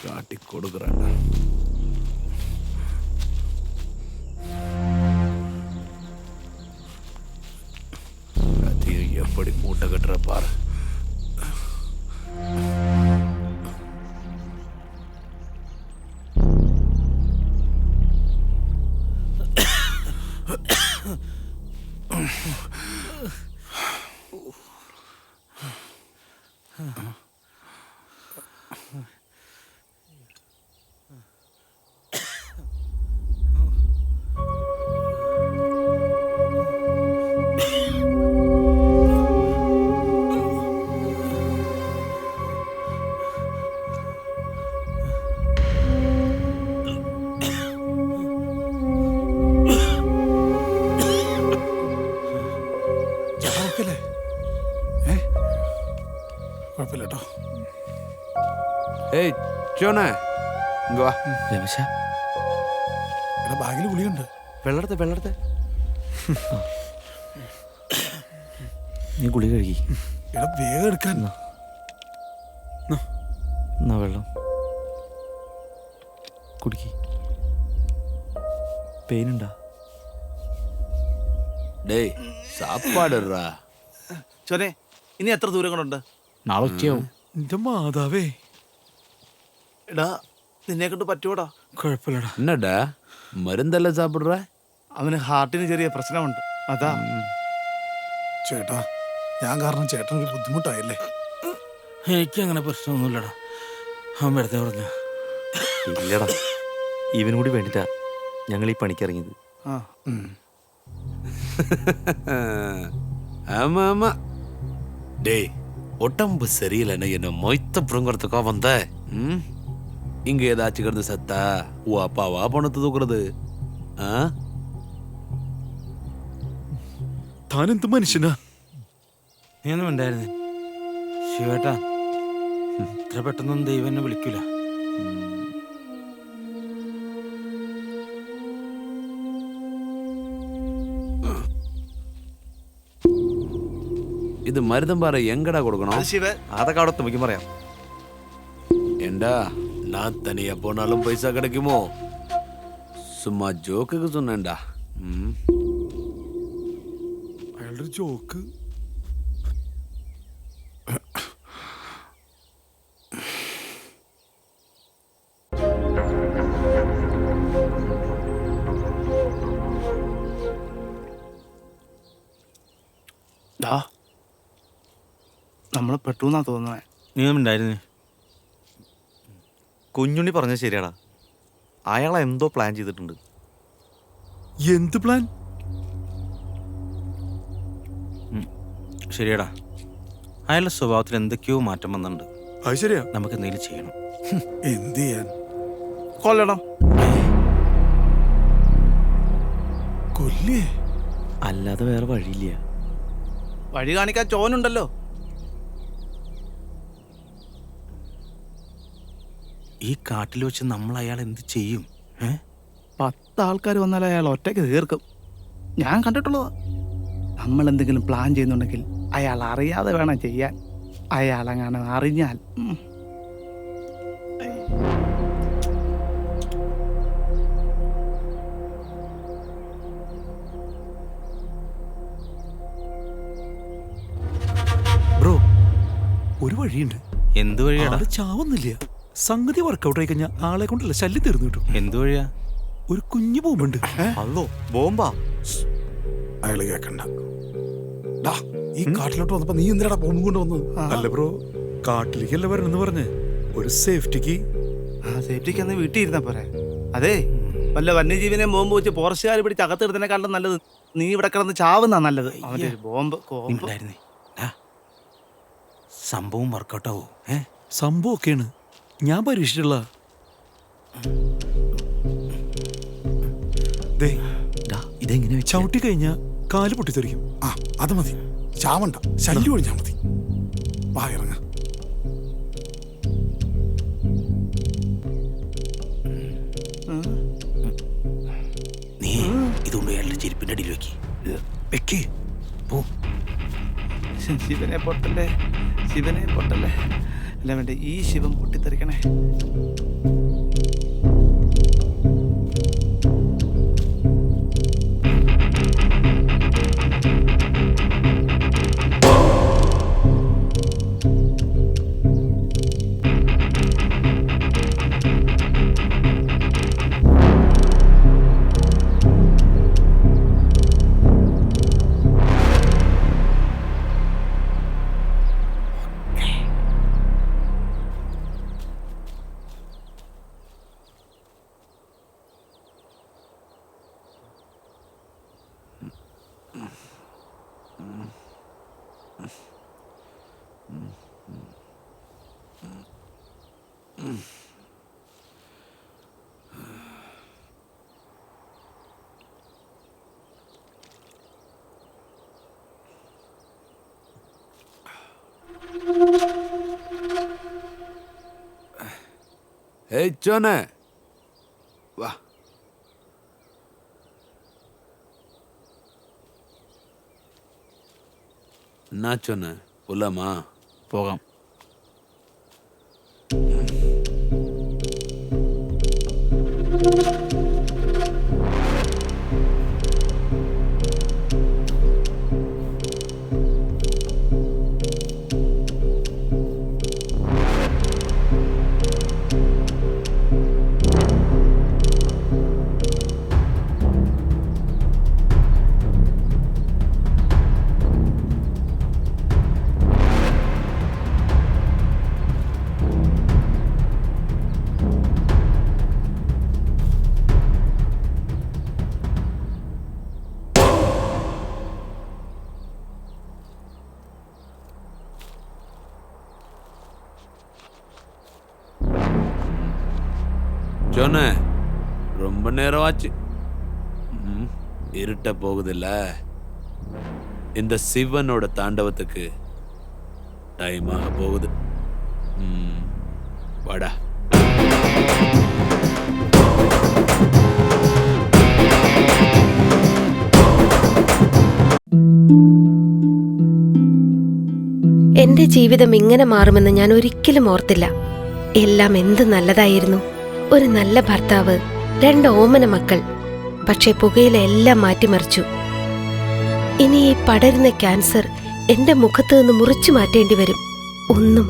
காட்டி கொடுக்குறாங்க. அதையும் எப்படி மூட்டை கட்டுற பாரு. കുഴപ്പമില്ല കേട്ടോ. ഏയ് ചോണേ ഇങ്ങ് വാ. രമേശ എടാ ബാഗിൽ ഗുളിയുണ്ട്. വെള്ളെടുത്തെ നീ ഗുളി കഴുകി. എടാ വേഗം എടുക്കാൻ. എന്നാ വെള്ളം കുടിക്കി. പെയിനുണ്ടാ? டேய் சாப்பாடுறா. ചോനെ ഇനി എത്ര ദൂരം കൊണ്ടുണ്ട്? നാളെ ഉച്ചയാവും. എന്റെ മാതാവേ. എടാ നിന്നെ കൊണ്ട് പറ്റൂടാ? കുഴപ്പമില്ലടാ. என்னடா மருந்தெல்லாம் சாப்பிடுற? അവന് ഹാർട്ടിന് ചെറിയ പ്രശ്നമുണ്ട്, അതാ. ചേട്ടാ ഞാൻ കാരണം ചേട്ടനൊരു ബുദ്ധിമുട്ടായില്ലേ? എനിക്ക് അങ്ങനെ പ്രശ്നമൊന്നുമില്ലടാ. അവൻ വെറുതെ പറഞ്ഞ. ഇല്ലടാ, ഇവനും കൂടി വേണ്ടിട്ടാ ഞങ്ങൾ ഈ പണിക്കിറങ്ങിയത്. ആ ஆமா ஆமா. டேய் உடம்பு சரியில்லைன்னு என்ன மொய்த்த புடுங்கிறதுக்கா வந்த? இங்க ஏதாச்சும் கிடந்து சத்தா ஓ அப்பாவா பணத்தை தூக்குறது? താനെന്ത് മനുഷ്യനാ? നീ ഒന്നും ഉണ്ടായിരുന്നേ ശിവേട്ടാ. ഇത്ര പെട്ടെന്നൊന്നും ദൈവം എന്നെ വിളിക്കൂല. இது மருதம்பாறை எங்கடா கொடுக்கணும்? ശിവൻ അതൊക്കെ അവിടെ തുമ്പിക്കും പറയാം. ஏண்டா நான் தனியா போனாலும் பைசா கிடைக்குமோ? சும்மா ஜோக்குக்கு சொன்னேன்டா. അയാളുടെ ജോക്ക്. നമ്മൾ പെട്ടുന്നാ തോന്നുന്നത്. നീ ഒന്നും ഉണ്ടായിരുന്നു. കുഞ്ഞുണ്ണി പറഞ്ഞത് ശരിയാടാ, അയാൾ എന്തോ പ്ലാൻ ചെയ്തിട്ടുണ്ട്. എന്ത് പ്ലാൻ? ശരിയടാ, അയാളുടെ സ്വഭാവത്തിൽ എന്തൊക്കെയോ മാറ്റം വന്നിട്ടുണ്ട്. അത് ശരിയാ. നമുക്ക് എന്തെങ്കിലും ചെയ്യണം. എന്ത് ചെയ്യാൻ? കൊല്ലണം. കൊല്ലേ? അല്ലാതെ വേറെ വഴിയില്ല. വഴി കാണിക്കാൻ ചോനുണ്ടല്ലോ. ഈ കാട്ടിൽ വെച്ച് നമ്മൾ അയാൾ എന്ത് ചെയ്യും? 10 ആൾക്കാർ വന്നാൽ അയാൾ ഒറ്റയ്ക്ക് തീർക്കും. ഞാൻ കണ്ടിട്ടുള്ളതാ. നമ്മൾ എന്തെങ്കിലും പ്ലാൻ ചെയ്യുന്നുണ്ടെങ്കിൽ അയാൾ അറിയാതെ വേണം ചെയ്യാൻ. അയാളെങ്ങനെ അറിഞ്ഞാൽ ബ്രോ, ഒരു വഴിയുണ്ട്. എന്ത് വഴിയാടാ? ആള് ചാവുന്നില്ല. സംഗതി വർക്കൗട്ട് ആയി കഴിഞ്ഞാൽ ആളെ കൊണ്ടല്ല ശല്യം തീർന്നു കിട്ടും. എന്ത് വഴിയാ? ഒരു കുഞ്ഞു ബോംബുണ്ട്. അല്ലോ ബോംബാ? അയാള് കേക്കണ്ട. ഈ കാട്ടിലോട്ട് വന്നപ്പോ നീ എന്തിനാ ബോംബ് കൊണ്ട് വന്നത്? അല്ല ബ്രോ, കാട്ടിലേക്കല്ല വരണെന്ന് പറഞ്ഞേ, ഒരു സേഫ്റ്റിക്ക്. സേഫ്റ്റിക്ക് അന്ന് വീട്ടിൽ ഇരുന്നാ പോരെ. അതെ, വല്ല വന്യജീവിനെ ബോംബ് വെച്ച് ഫോറസ്റ്റുകാർ പിടിച്ച് അകത്തിടുന്നതിനെക്കാളും നല്ലത് നീ ഇവിടെ കിടന്ന് ചാവുന്നാ നല്ലത്. അവന്റെ ഒരു ബോംബ് ഉണ്ടായിരുന്നേ. സംഭവം വർക്കൗട്ടാവോ? സംഭവം ഒക്കെയാണ്, ഞാൻ പരീക്ഷിച്ചിട്ടുള്ള. ഇതെങ്ങനെ ചവിട്ടി കഴിഞ്ഞാ കാല് പൊട്ടിത്തെറിക്കും. അത് മതി, ചാവണ്ട, ശല്യം ഒഴിഞ്ഞാ മതി. വാ ഇറങ്ങ. നീ ഇതുകൊണ്ട് അയാളുടെ ചെരുപ്പിന്റെ അടിയിൽ വെക്കേ. പോ. ശിവനെ പൊട്ടല്ലേ, ശിവനെ പൊട്ടല്ലേ. എല്ലാം വേണ്ട, ഈ ശിവൻ പൊട്ടിത്തെറിക്കണേ. ഏയ് ചോനെ, വാ. എന്നാ ചോനെ, പോലാമാ? പോകാം. சொன்ன ரொம்ப நேரம் ஆச்சு. இருட்ட போகுதில்ல. இந்த சிவனோட தாண்டவத்துக்கு டைம் ஆக போகுது. வாடா. എന്റെ ജീവിതം ഇങ്ങനെ മാറുമെന്ന് ഞാൻ ഒരിക്കലും ഓർത്തില്ല. എല്ലാം എന്ത് നല്ലതായിരുന്നു. ഒരു നല്ല ഭർത്താവ്, 2 ഓമന മക്കൾ. പക്ഷെ പുകയില എല്ലാം മാറ്റിമറിച്ചു. ഇനി ഈ പടരുന്ന ക്യാൻസർ എന്റെ മുഖത്ത് നിന്ന് മുറിച്ചു മാറ്റേണ്ടി വരും. ഒന്നും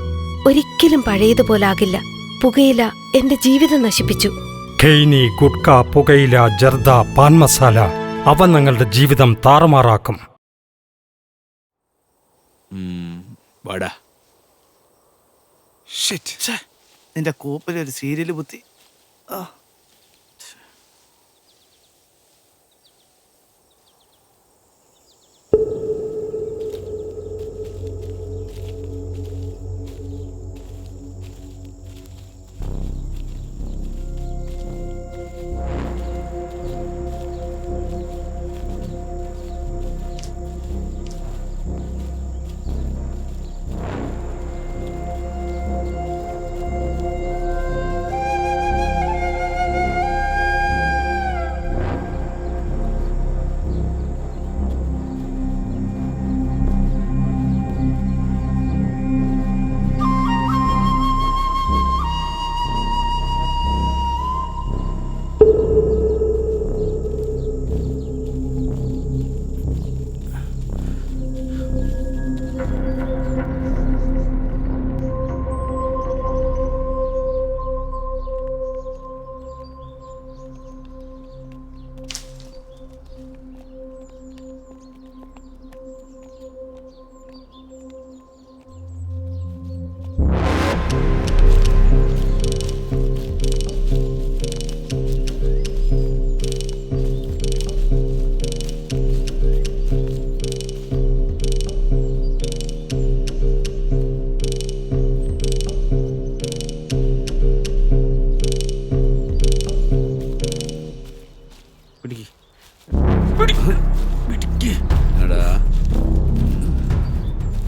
ഒരിക്കലും പഴയതുപോലാകില്ല. പുകയില എന്റെ ജീവിതം നശിപ്പിച്ചു. ഖെയ്നി, ഗുഡ്ക, പുകയില, ജർദ, പാൻ മസാല, അവ നിങ്ങളുടെ ജീവിതം താറുമാറാക്കും. വാടാ. നിന്റെ കൂപ്പിൽ ഒരു സീരിയൽ ബുദ്ധി.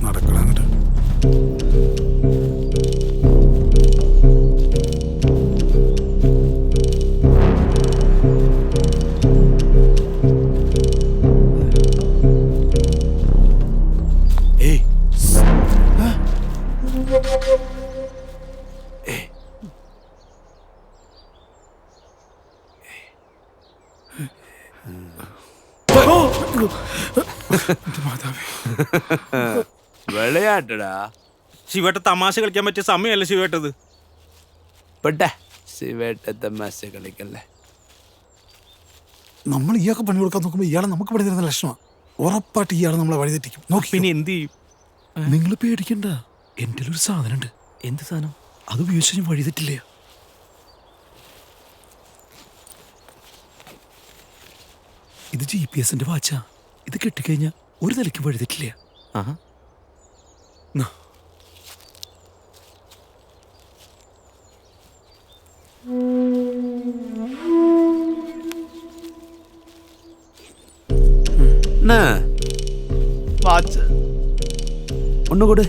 നടക്കണ വിളയാട്ടടാ. ശിവേട്ട തമാശ കളിക്കാൻ പറ്റിയ സമയമല്ല ശിവേട്ടത്. പെട്ടെ ശിവേട്ട തമാശ കളിക്കല്ലേ. നമ്മൾ ഇയാൾക്ക് പണി കൊടുക്കാൻ നോക്കുമ്പോൾ ഇയാളെ നമുക്ക് പണി തരുന്ന ലക്ഷണമാണ്. ഉറപ്പായിട്ട് ഇയാളെ നമ്മളെ വഴിതെറ്റിക്കും. നോക്കി പിന്നെ എന്ത് ചെയ്യും? നിങ്ങൾ പേടിക്കണ്ട, എൻ്റെ ഒരു സാധനം ഉണ്ട്. എന്ത് സാധനം? അത് ഉപയോഗിച്ച് ഞാൻ വഴിതെറ്റില്ല. ഇത് GPS-ന്റെ വാച്ചാ. ഇത് കെട്ടിക്കഴിഞ്ഞാൽ ഒരു നിലയ്ക്ക് വഴിതെറ്റില്ല. ആഹാ. വാച്ച് ഒന്നുകൂടെ.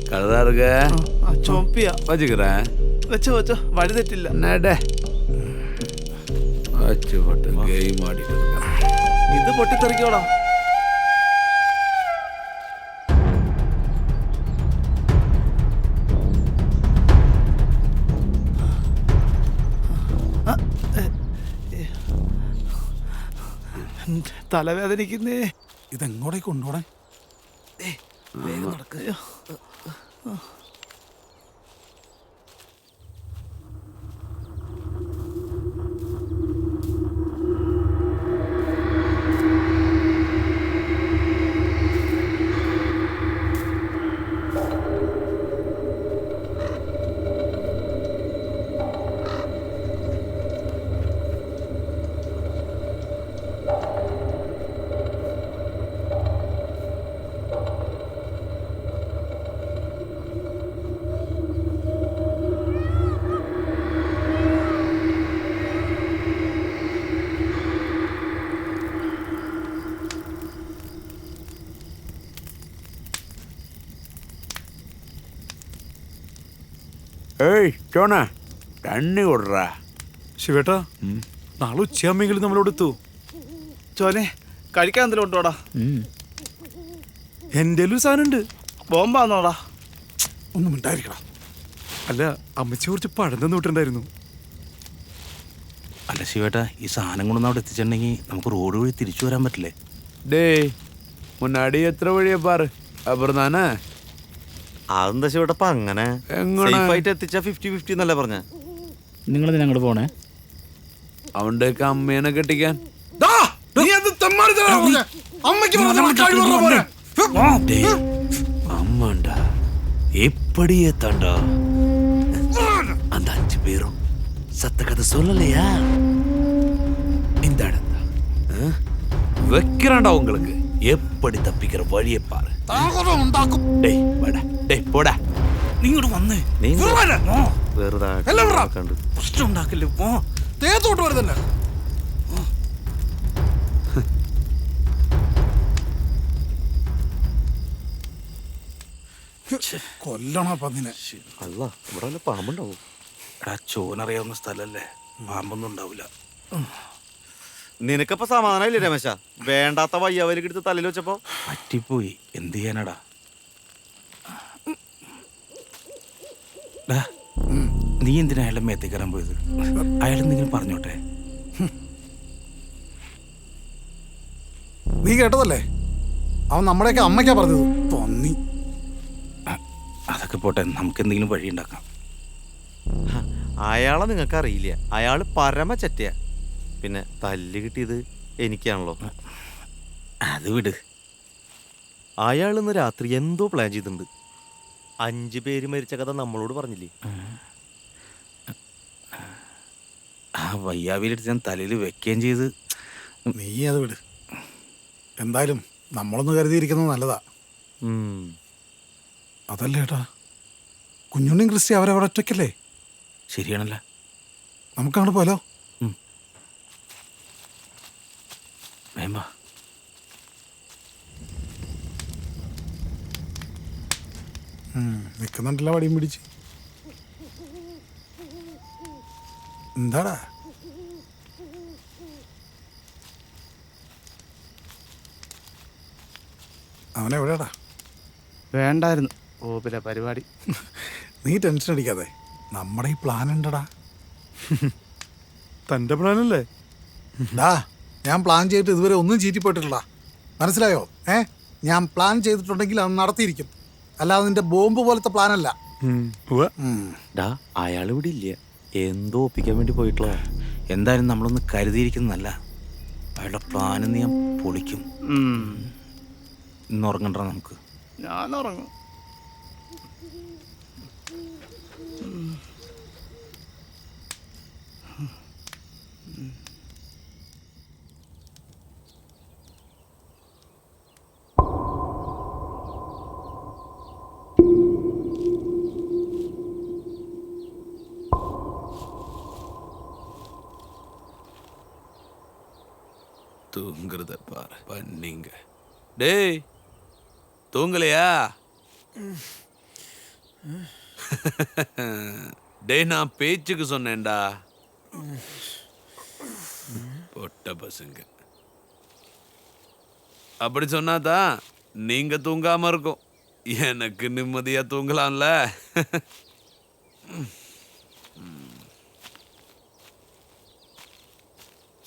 കളറാറുക ചോപ്പിയാ വச்சுக்கிறேன். വെച്ചോ വെച്ചോ, വഴി തെറ്റില്ല. നടേ വച്ചു പൊട്ട് ഗെയിം ആടിട്ട് ഇത് പൊട്ടിത്തെറിക്കോടാ. തലവേദനിക്കുന്നേ. ഇതെങ്ങോട്ടേക്ക് കൊണ്ടോടെ? വേഗം നടക്കുക. ഏയ് ചോണ തണ്ണി കൊടുറാ. ശിവേട്ടാ, നാളെ ഉച്ചയാകുമെങ്കിലും നമ്മളോട് എത്തൂ. ചോനെ കഴിക്കാൻ എന്തെങ്കിലും ഉണ്ടോടാ? എൻ്റെ ഒരു സാധനം ഉണ്ട്. ബോംബാന്നോടാ? ഒന്നും ഉണ്ടായിരിക്കണം. അല്ല, അമ്മച്ചി കുറച്ച് പഴം തന്നിട്ടുണ്ടായിരുന്നു. അല്ല ശിവേട്ട, ഈ സാധനം കൊണ്ടൊന്നും അവിടെ എത്തിച്ചിട്ടുണ്ടെങ്കിൽ നമുക്ക് റോഡ് വഴി തിരിച്ചു വരാൻ പറ്റില്ലേ? ഡേ മുന്നാടി എത്ര വഴിയാ പാറ്. അപ്പുറം താനേ അതെന്താ ശിവേട്ടപ്പ അങ്ങനെ സേഫായിട്ട് എത്തിച്ചാ 50-50 എന്നല്ലേ പറഞ്ഞ? നിങ്ങൾ അങ്ങോട്ട് പോണേ. അവന്റെ അമ്മേനെ കെട്ടിക്കാൻ டேய், ஆமாண்டா எப்படியே தாண்டா அந்த 5 பேரும் சத்த கதை சொல்லலையா? இந்த இடம் தான் வைக்கிறான்டா உங்களுக்கு. எப்படி தப்பிக்கிற வழியை பாரு. டேய் வாடா, டேய் പോടാ. നീ ഇങ്ങോട്ട് വന്നേ. വെറുതെ കണ്ടു പ്രശ്നം ഉണ്ടാക്കല്ലേ. പോ. തേത്തോട്ട് വരുന്നല്ലേ കൊല്ലണ പന്നിനെ. അല്ല ഇവിടെ വല്ല പാമ്പുണ്ടാവും. എടാ ചോനറിയാവുന്ന സ്ഥലല്ലേ, പാമ്പൊന്നും ഉണ്ടാവില്ല. നിനക്കപ്പോ സമാധാനമില്ലേ രമേശ? വേണ്ടാത്ത വയ്യാവലിക്ക് എടുത്ത് തലയിൽ വെച്ചപ്പോ പറ്റിപ്പോയി. എന്ത് ചെയ്യാനടാ? നീ എന്തിനാ അയാളുടെ മേത്തേക്ക് കയറാൻ പോയത്? അയാൾ എന്തെങ്കിലും പറഞ്ഞോട്ടെ. നീ കേട്ടതല്ലേ, അവൻ നമ്മുടെയൊക്കെ അമ്മയ്ക്കാ പറഞ്ഞത്. തോന്നി. അതൊക്കെ പോട്ടെ, നമുക്ക് എന്തെങ്കിലും വഴി ഉണ്ടാക്കാം. അയാളെ നിങ്ങൾക്ക് അറിയില്ല. അയാള് പരമ ചറ്റയ. പിന്നെ തല്ല് കിട്ടിയത് എനിക്കാണല്ലോ. അത് വിട്. അയാൾ ഇന്ന് രാത്രി എന്തോ പ്ലാൻ ചെയ്തിട്ടുണ്ട്. 5 പേര് മരിച്ച കഥ നമ്മളോട് പറഞ്ഞില്ലേ? ആ വയ്യാവിലെടുത്ത് ഞാൻ തലയിൽ വെക്കുകയും ചെയ്ത്. നീ അത് വിട്. എന്തായാലും നമ്മളൊന്ന് കരുതിയിരിക്കുന്നത് നല്ലതാ. അതല്ലേ ഏട്ടാ, കുഞ്ഞുണ്ണിയും ക്രിസ്റ്റി അവരവിടെ ഒറ്റയ്ക്കല്ലേ? ശരിയാണല്ലോ. നമുക്കങ്ങോട്ട് പോലോ. വേമ്പാ. നിൽക്കുന്നുണ്ടല്ലോ വടിയും പിടിച്ച്. എന്താടാ അവനെവിടെയാടാ? വേണ്ടായിരുന്നു. ഓ പിന്നെ പരിപാടി. നീ ടെൻഷൻ അടിക്കാതെ, നമ്മുടെ ഈ പ്ലാൻ ഉണ്ടടാ. തന്റെ പ്ലാനല്ലേ? ഡാ, ഞാൻ പ്ലാൻ ചെയ്തിട്ട് ഇതുവരെ ഒന്നും ചീറ്റിപ്പോയിട്ടില്ല. മനസ്സിലായോ? ഞാൻ പ്ലാൻ ചെയ്തിട്ടുണ്ടെങ്കിൽ അത് നടത്തിയിരിക്കും. അല്ലാതെ നിന്റെ ബോംബ് പോലത്തെ പ്ലാനല്ല. ഡാ, അയാൾ ഇവിടെ ഇല്ല. എന്തോ ഒപ്പിക്കാൻ വേണ്ടി പോയിട്ടുള്ള. എന്തായാലും നമ്മളൊന്ന് കരുതിയിരിക്കുന്നതല്ല. അയാളുടെ പ്ലാന് ഞാൻ പൊളിക്കും. ഇന്ന് ഉറങ്ങണ്ട നമുക്ക്. ഞാൻ ഉറങ്ങും. தூங்குறத பாரு பண்ணீங்க. டேய் தூங்கலையா? டேய் நான் பேச்சுக்கு சொன்னேன்டா. பொட்ட பசங்க அப்படி சொன்னாதான் நீங்க தூங்காம இருக்கும். எனக்கு நிம்மதியா தூங்கலாம்ல.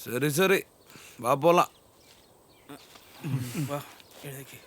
சரி சரி வா போலாம். വാ, എഴുതേക്ക്.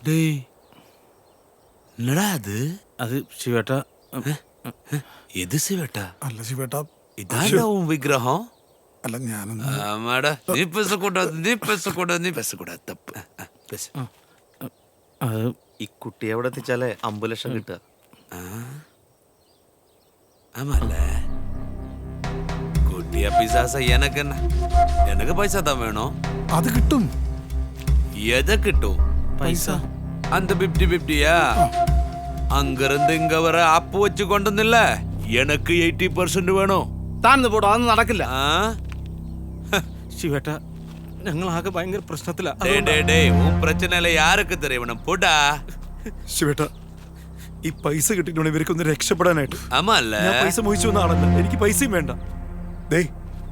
டேய் என்னடா அது? അത് ശിവേട്ട. எது சிவேட்டா? അല്ല ശിവേട്ടാ, இதாண்டா உன் விக்கிரகம்? അല്ല ഞാനൊന്ന്. ஆமாடா, நீ பேசக்கூடாது, நீ பேசக்கூடாது, நீ பேசக்கூடாது. தப்பு. பேசு. അത് ഈ കുട്ടിയെ അവിടെ എത്തിച്ചാലേ 50 ലക്ഷം കിട്ടുക. ஆமால குட்டியா பிசாசா எனக்கு என்ன? எனக்கு பைசா தான் வேணும். അത് കിട്ടും. எதை கிட்டும்? പൈസ. அந்த 50-50யா? அங்கிருந்து இங்க வர ஆப்பு வச்சு கொண்டதில்ல. எனக்கு 80% വേണം. താൻ പോടോ, അതൊന്നും നടക്കില്ല. ശിവേട്ട, ഞങ്ങൾ ആകെ ഭയങ്കര പ്രശ്നത്തിലാ. ഉൻ പ്രശ്നമല്ല, യാർക്ക് തെറിയണം പോടാ. ശിവേട്ട, ഈ പൈസ കിട്ടിയിട്ടുണ്ടെങ്കിൽ ഇവർക്കൊന്ന് രക്ഷപ്പെടാനായിട്ട്. ആമല്ല, ഞാൻ പൈസ മോഹിച്ചു വന്ന ആളല്ല, എനിക്ക് പൈസയും വേണ്ട. ദേ,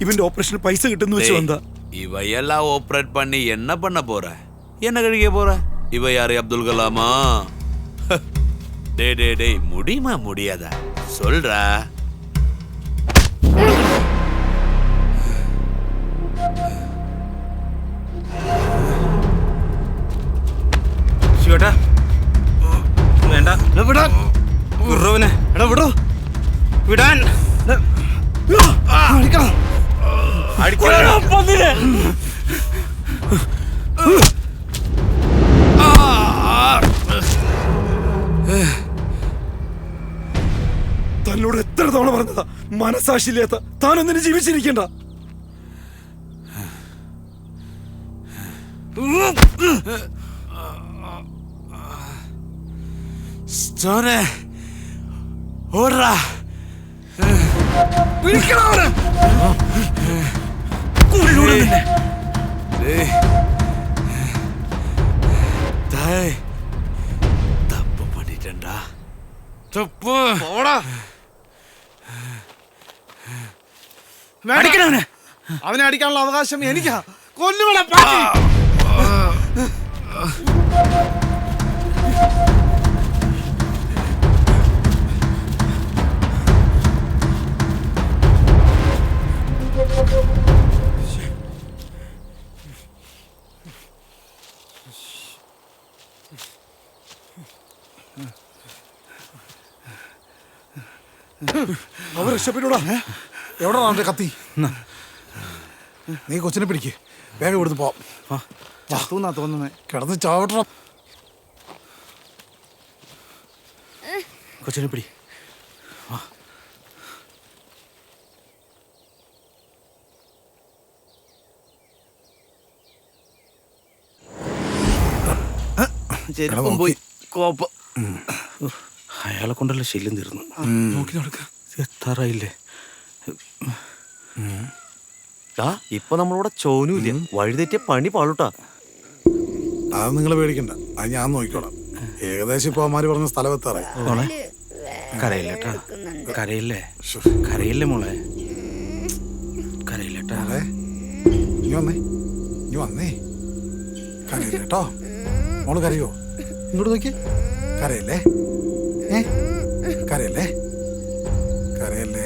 ഇവന്റെ ഓപ്പറേഷന് പൈസ കിട്ടുന്ന വെച്ച് വന്നാ. ഇവയെല്ലാം ഓപ്പറേറ്റ് പണി എണ്ണ பண்ண போற? என்ன കഴിக்க போற? இவ யாரு, அப்துல் கலாமா? டேய் முடியுமா முடியாதா சொல்றா. ശിവേട്ടാ വേണ്ട, വിടാൻ വിടറവനെ. എടാ വിടോ, വിടാൻ. തന്നോട് എത്ര തവണ പറഞ്ഞതാ, മനസാക്ഷിയില്ലാത്ത താനൊന്നിനും ജീവിച്ചിരിക്കണ്ട. സ്റ്റോനെ ഓടാ. തപ്പ് പണിട്ടണ്ടാ, തപ്പ്. അവനെ അടിക്കാനുള്ള അവകാശം എനിക്കാ. കൊല്ലുവിള. അവർ രക്ഷപ്പെട്ടൂടാ. എവിടെ അവന്റെ കത്തി? നീ കൊച്ചിനെ പിടിക്ക്, വേഗം ഇവിടുന്ന് പോവാം. ചത്തൂന്നാ തോന്നുന്നേ. കിടന്ന് ചാവട്ട. കൊച്ചിനെ പിടി. പോയി കോപ്പ. അയാളെ കൊണ്ടല്ല ശല്യം തീർന്നു. നോക്കി നടക്ക. എത്താറായില്ലേ? ഇപ്പൊ നമ്മളിവിടെ ചോനുമില്ല, വഴിതെറ്റിയ പണി പാളൂട്ടാ. അത് നിങ്ങൾ പേടിക്കണ്ട, അത് ഞാൻ നോക്കിക്കോളാം. ഏകദേശം ഇപ്പൊ അമ്മാര് പറഞ്ഞ സ്ഥലം എത്താറായി. കരയില്ലേട്ടാ, കരയില്ലേ, കരയില്ലേ മോളെ, കരയില്ലേട്ടാ. നീ വന്നേ കരയില്ലേട്ടോ. മോള് കരയോ? ഇങ്ങോട്ട് നോക്കി. കരയല്ലേ? കരയല്ലേ? കരയല്ലേ?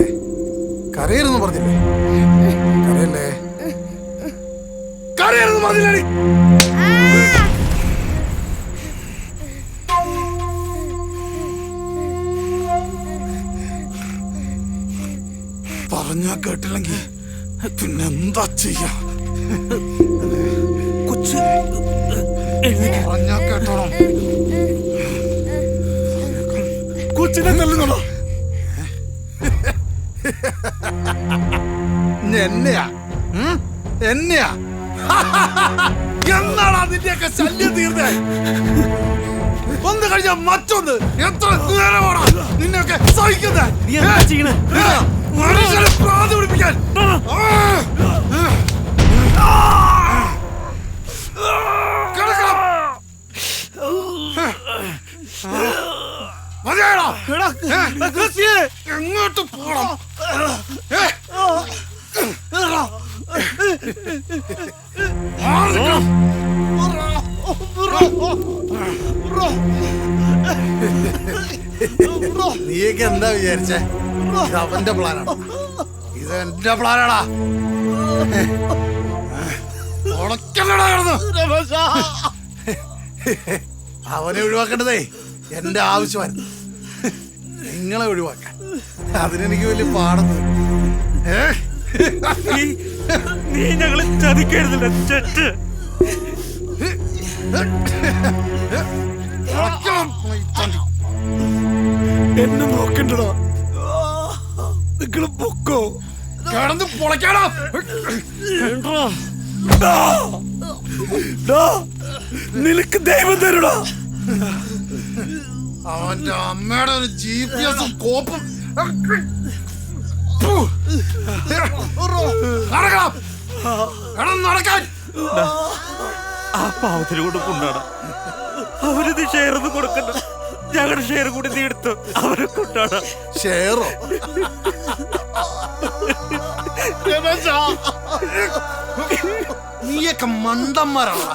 കരയരുന്ന് പറഞ്ഞില്ലേ? കരയല്ലേ? കരയരുന്ന് പറഞ്ഞില്ലേ? പറഞ്ഞാ കേട്ടില്ലെങ്കിൽ പിന്നെന്താ ചെയ്യാ? കൊച്ചു പറഞ്ഞാ കേട്ടോണം. കൊച്ചിനെ തല്ലുന്നോ? എന്നെയാ എന്നാണ് അതിന്റെയൊക്കെ ശല്യം തീർന്നേ? ഒന്ന് കഴിഞ്ഞ മറ്റൊന്ന്. എത്ര നേരമാണ് നിന്നെയൊക്കെ സഹിക്കുന്നത്? മനുഷ്യനെ പ്രാന്ത് പിടിപ്പിക്കാൻ. എങ്ങോട്ട് പോണം? നീയൊക്കെ എന്താ വിചാരിച്ചേ? ഇത് അവന്റെ പ്ലാനാണ്, ഇത് എന്റെ പ്ലാനാടാ. അവനെ ഒഴിവാക്കേണ്ടതേ എന്റെ ആവശ്യമായിരുന്നു, നിങ്ങളെ ഒഴിവാക്കാൻ. അതിനെനിക്ക് വലിയ പാടൊന്നും. നീ ഞങ്ങളെ ചതിക്കരുതില്ല ചെറ്റ്. എന്നെ നോക്കണ്ടടാ, നിങ്ങള് പൊക്കോ. കിടന്ന് പൊളക്കാടാ. നിനക്ക് ദൈവം തരുടാ. അവന്റെ അമ്മയുടെ ഒരു GPS കോപ്പും നടക്കാൻ ആ പാവത്തിന് കൊണ്ട് കൊണ്ടാടാ. അവരിത് ഷെയർ ഒന്നും കൊടുക്കണ്ട, ഞങ്ങളുടെ ഷെയർ കൂടി നീ എടുത്തു. അവരെ കൊണ്ടാടാ. ഷെയറോ? നീയൊക്കെ മണ്ടന്മാരാണ്.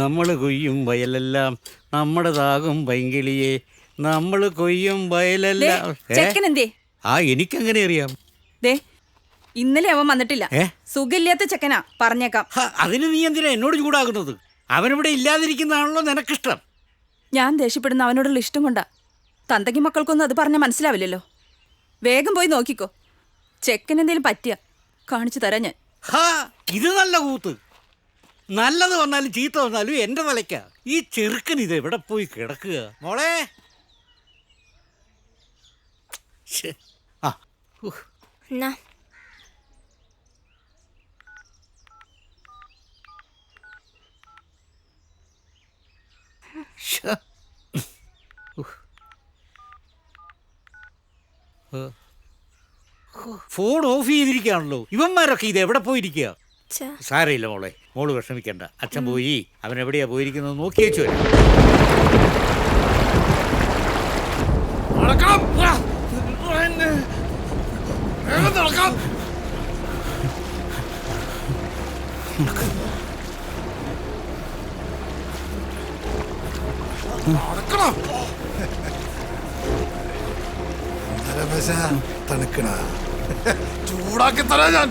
നമ്മൾ കൊയ്യും വയലെല്ലാം നമ്മുടെതാകും പൈങ്കിളിയെ, നമ്മൾ കൊയ്യും വയലെല്ലാം. ചെക്കൻ എന്തേ? ആ എനിക്കെങ്ങനെ അറിയാം? ദേ ഇന്നലെ അവൻ വന്നിട്ടില്ല. സുഖമില്ലാത്ത ചെക്കനാ, പറഞ്ഞേക്കാം. അതിന് നീ എന്തിനാ എന്നോട് ചൂടാകുന്നത്? അവനിവിടെ ഇല്ലാതിരിക്കുന്നതാണല്ലോ നിനക്കിഷ്ടം. ഞാൻ ദേഷ്യപ്പെടുന്ന അവനോടുള്ള ഇഷ്ടം കൊണ്ടാ. തന്തയ്ക്കും മക്കൾക്കൊന്നും അത് പറഞ്ഞാൽ മനസ്സിലാവില്ലല്ലോ. വേഗം പോയി നോക്കിക്കോ. ചെക്കൻ എന്തേലും പറ്റിയ കാണിച്ചു തരാം ഞാൻ. ഇത് നല്ല കൂത്ത്. നല്ലത് വന്നാലും ചീത്ത വന്നാലും എന്റെ തലയ്ക്കാ. ഈ ചെറുക്കൻ ഇത് എവിടെ പോയി കിടക്കുക? മോളെ എന്നാ ഫോൺ ഓഫ് ചെയ്തിരിക്കുകയാണല്ലോ. ഇവന്മാരൊക്കെ ഇത് എവിടെ പോയിരിക്കുക? സാരമില്ല മോളെ, മോള് വിഷമിക്കണ്ട. അച്ഛൻ പോയി അവൻ എവിടെയാ പോയിരിക്കുന്നത് നോക്കി വെച്ചു വരാം. തണുക്കണ ചൂടാക്കി തരാ ഞാൻ.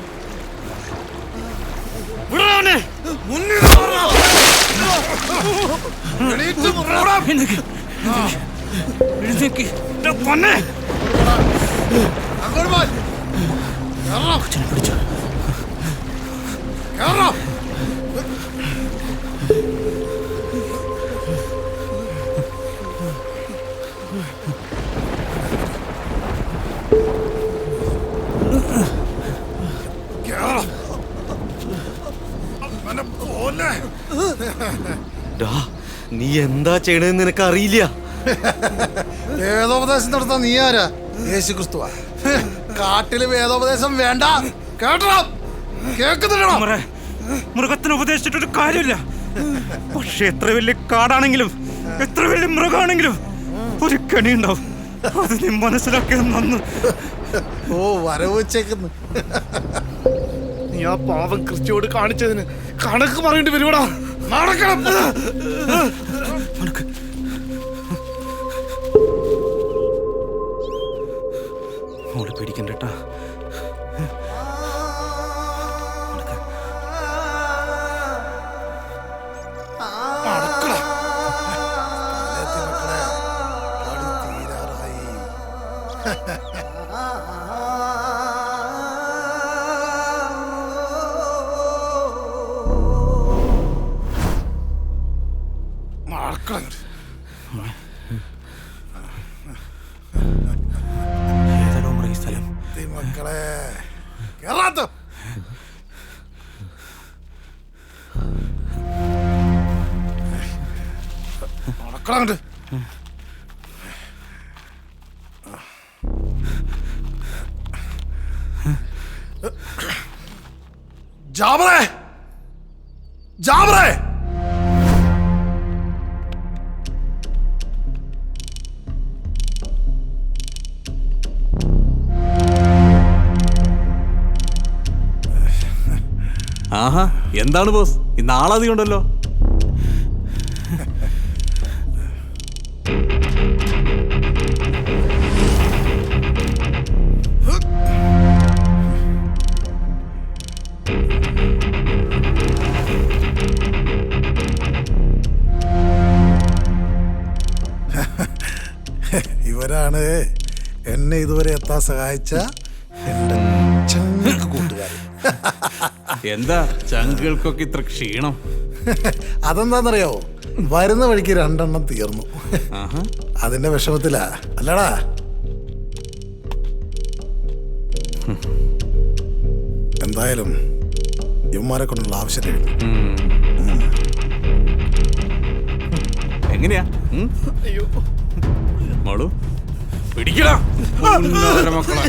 നീ എന്താ ചെയ്യണെന്ന് നിനക്ക് അറിയില്ല. വേദോപദേശം നടത്താൻ നീ ആരാ? യേശു ക്രിസ്തുവാ. കാട്ടില് വേദോപദേശം വേണ്ട. കേട്ടോ? കേൾക്കുന്നുണ്ടോ? മൃഗത്തിന് ഉപദേശിച്ചിട്ടൊരു കാര്യമില്ല. പക്ഷെ എത്ര വലിയ കാടാണെങ്കിലും എത്ര വലിയ മൃഗമാണെങ്കിലും ഒരു കണി ഉണ്ടാവും. അത് നീ മനസ്സിലാക്കിയത് നന്ന്. ഓ വരവ് വെച്ചേക്കുന്നു. നീ ആ പാവം ക്രിസ്റ്റിയോട് കാണിച്ചതിന് കണക്ക് പറയേണ്ടി വരുവാടാ. നടക്കണം. മോള് പേടിക്കണ്ടേട്ടാ. മക്കളെ കേറാത്ത നടക്കണുണ്ട്. ജാബറേ, ജാബറേ, ആഹാ, എന്താണ് ബോസ് ഇന്ന് ആളധികം ഉണ്ടല്ലോ? ഇവരാണ് എന്നെ ഇതുവരെ എത്താൻ സഹായിച്ച എന്റെ ചങ്ക് കൂട്ടുകാരൻ. എന്താ ചങ്കുകൾക്കൊക്കെ ഇത്ര ക്ഷീണം? അതെന്താന്നറിയോ? വരുന്ന വഴിക്ക് 2 എണ്ണം തീർന്നു. അതിന്റെ വിഷമത്തിലാ അല്ലടാ. എന്തായാലും ഇവന്മാരെ കൊണ്ടുള്ള ആവശ്യം കഴിഞ്ഞു. എങ്ങനെയാ മോളു പിടിക്കടാ മക്കളെ.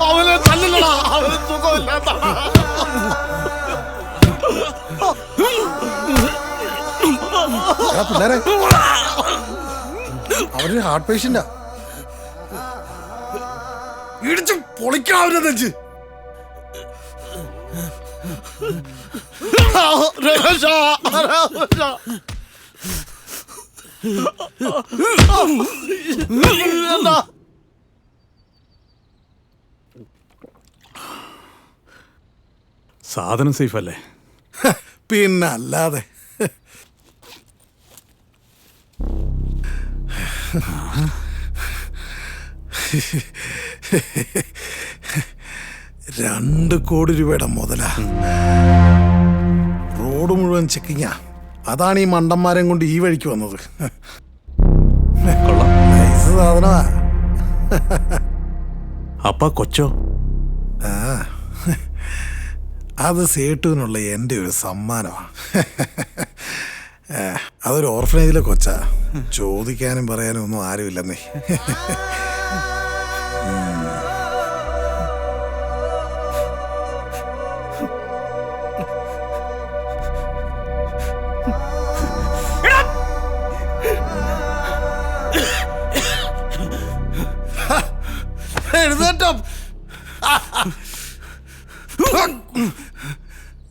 അവനെ തല്ലില്ലടാ, അവന് സുഖമില്ലാത്ത. പിള്ളേരെ അവര് ഹാർട്ട് പേഷ്യന്റാ. ഇടിച്ച് പൊളിക്കണം അവരെ നെഞ്ച്. സാധനം സേഫ് അല്ലേ? പിന്നല്ലാതെ. $2 കോടി മുതലാ. റോഡ് മുഴുവൻ ചെക്കിങ്ങാ. അതാണ് ഈ മണ്ടന്മാരെയും കൊണ്ട് ഈ വഴിക്ക് വന്നത്. നൈസ് സാധനമാ. അപ്പ കൊച്ചോ? അത് സേട്ടുവിനുള്ള എൻ്റെ ഒരു സമ്മാനമാണ്. അതൊരു ഓർഫനേജിലെ കൊച്ചാ. ചോദിക്കാനും പറയാനും ഒന്നും ആരുമില്ലെന്നേ.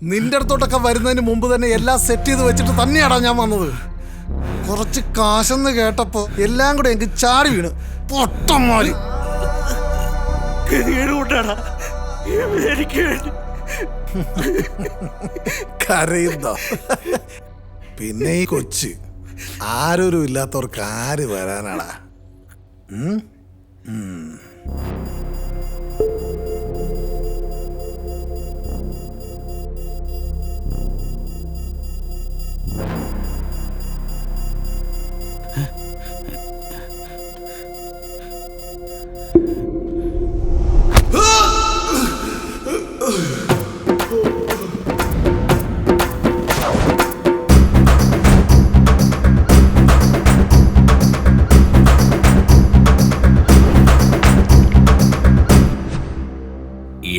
നിന്റെ അടുത്തോട്ടൊക്കെ വരുന്നതിന് മുമ്പ് തന്നെ എല്ലാം സെറ്റ് ചെയ്ത് വെച്ചിട്ട് തന്നെയാടാ ഞാൻ വന്നത്. കുറച്ച് കാശെന്ന് കേട്ടപ്പോ എല്ലാം കൂടെ എനിക്ക് ചാടി വീണ് പൊട്ടന്മാര്. കരയുന്നോ? പിന്നെ ഈ കൊച്ച് ആരൊരു ഇല്ലാത്തവർക്ക് ആര് വരാനാടാ?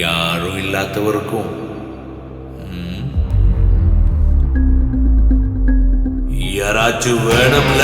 யாரும் இல்லாதவருக்கும் யாராச்சும் வேணும்ல.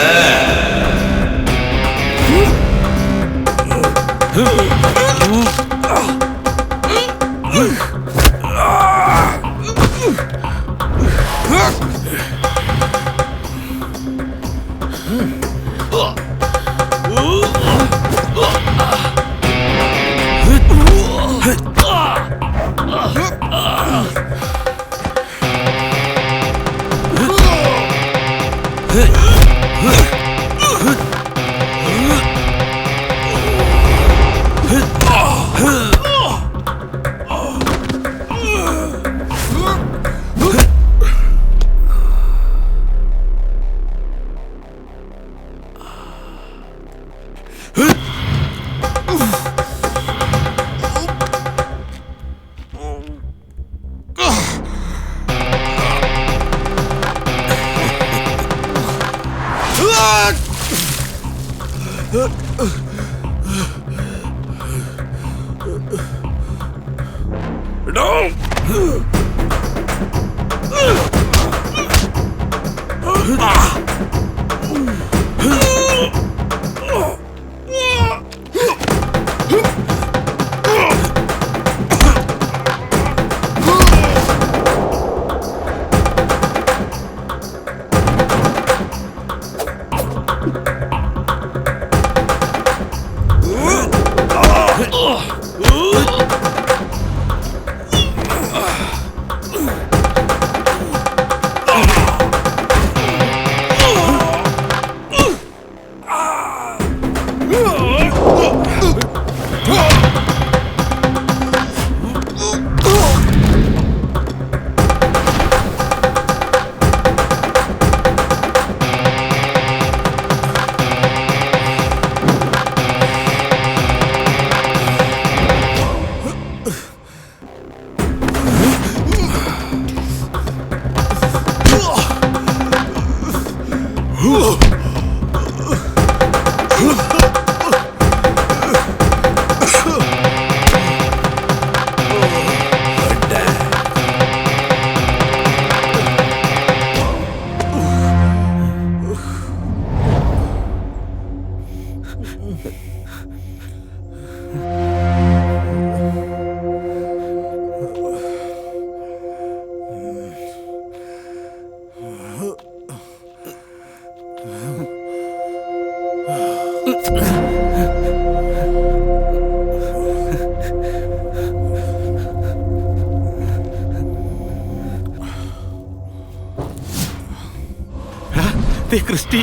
ക്രിസ്റ്റി.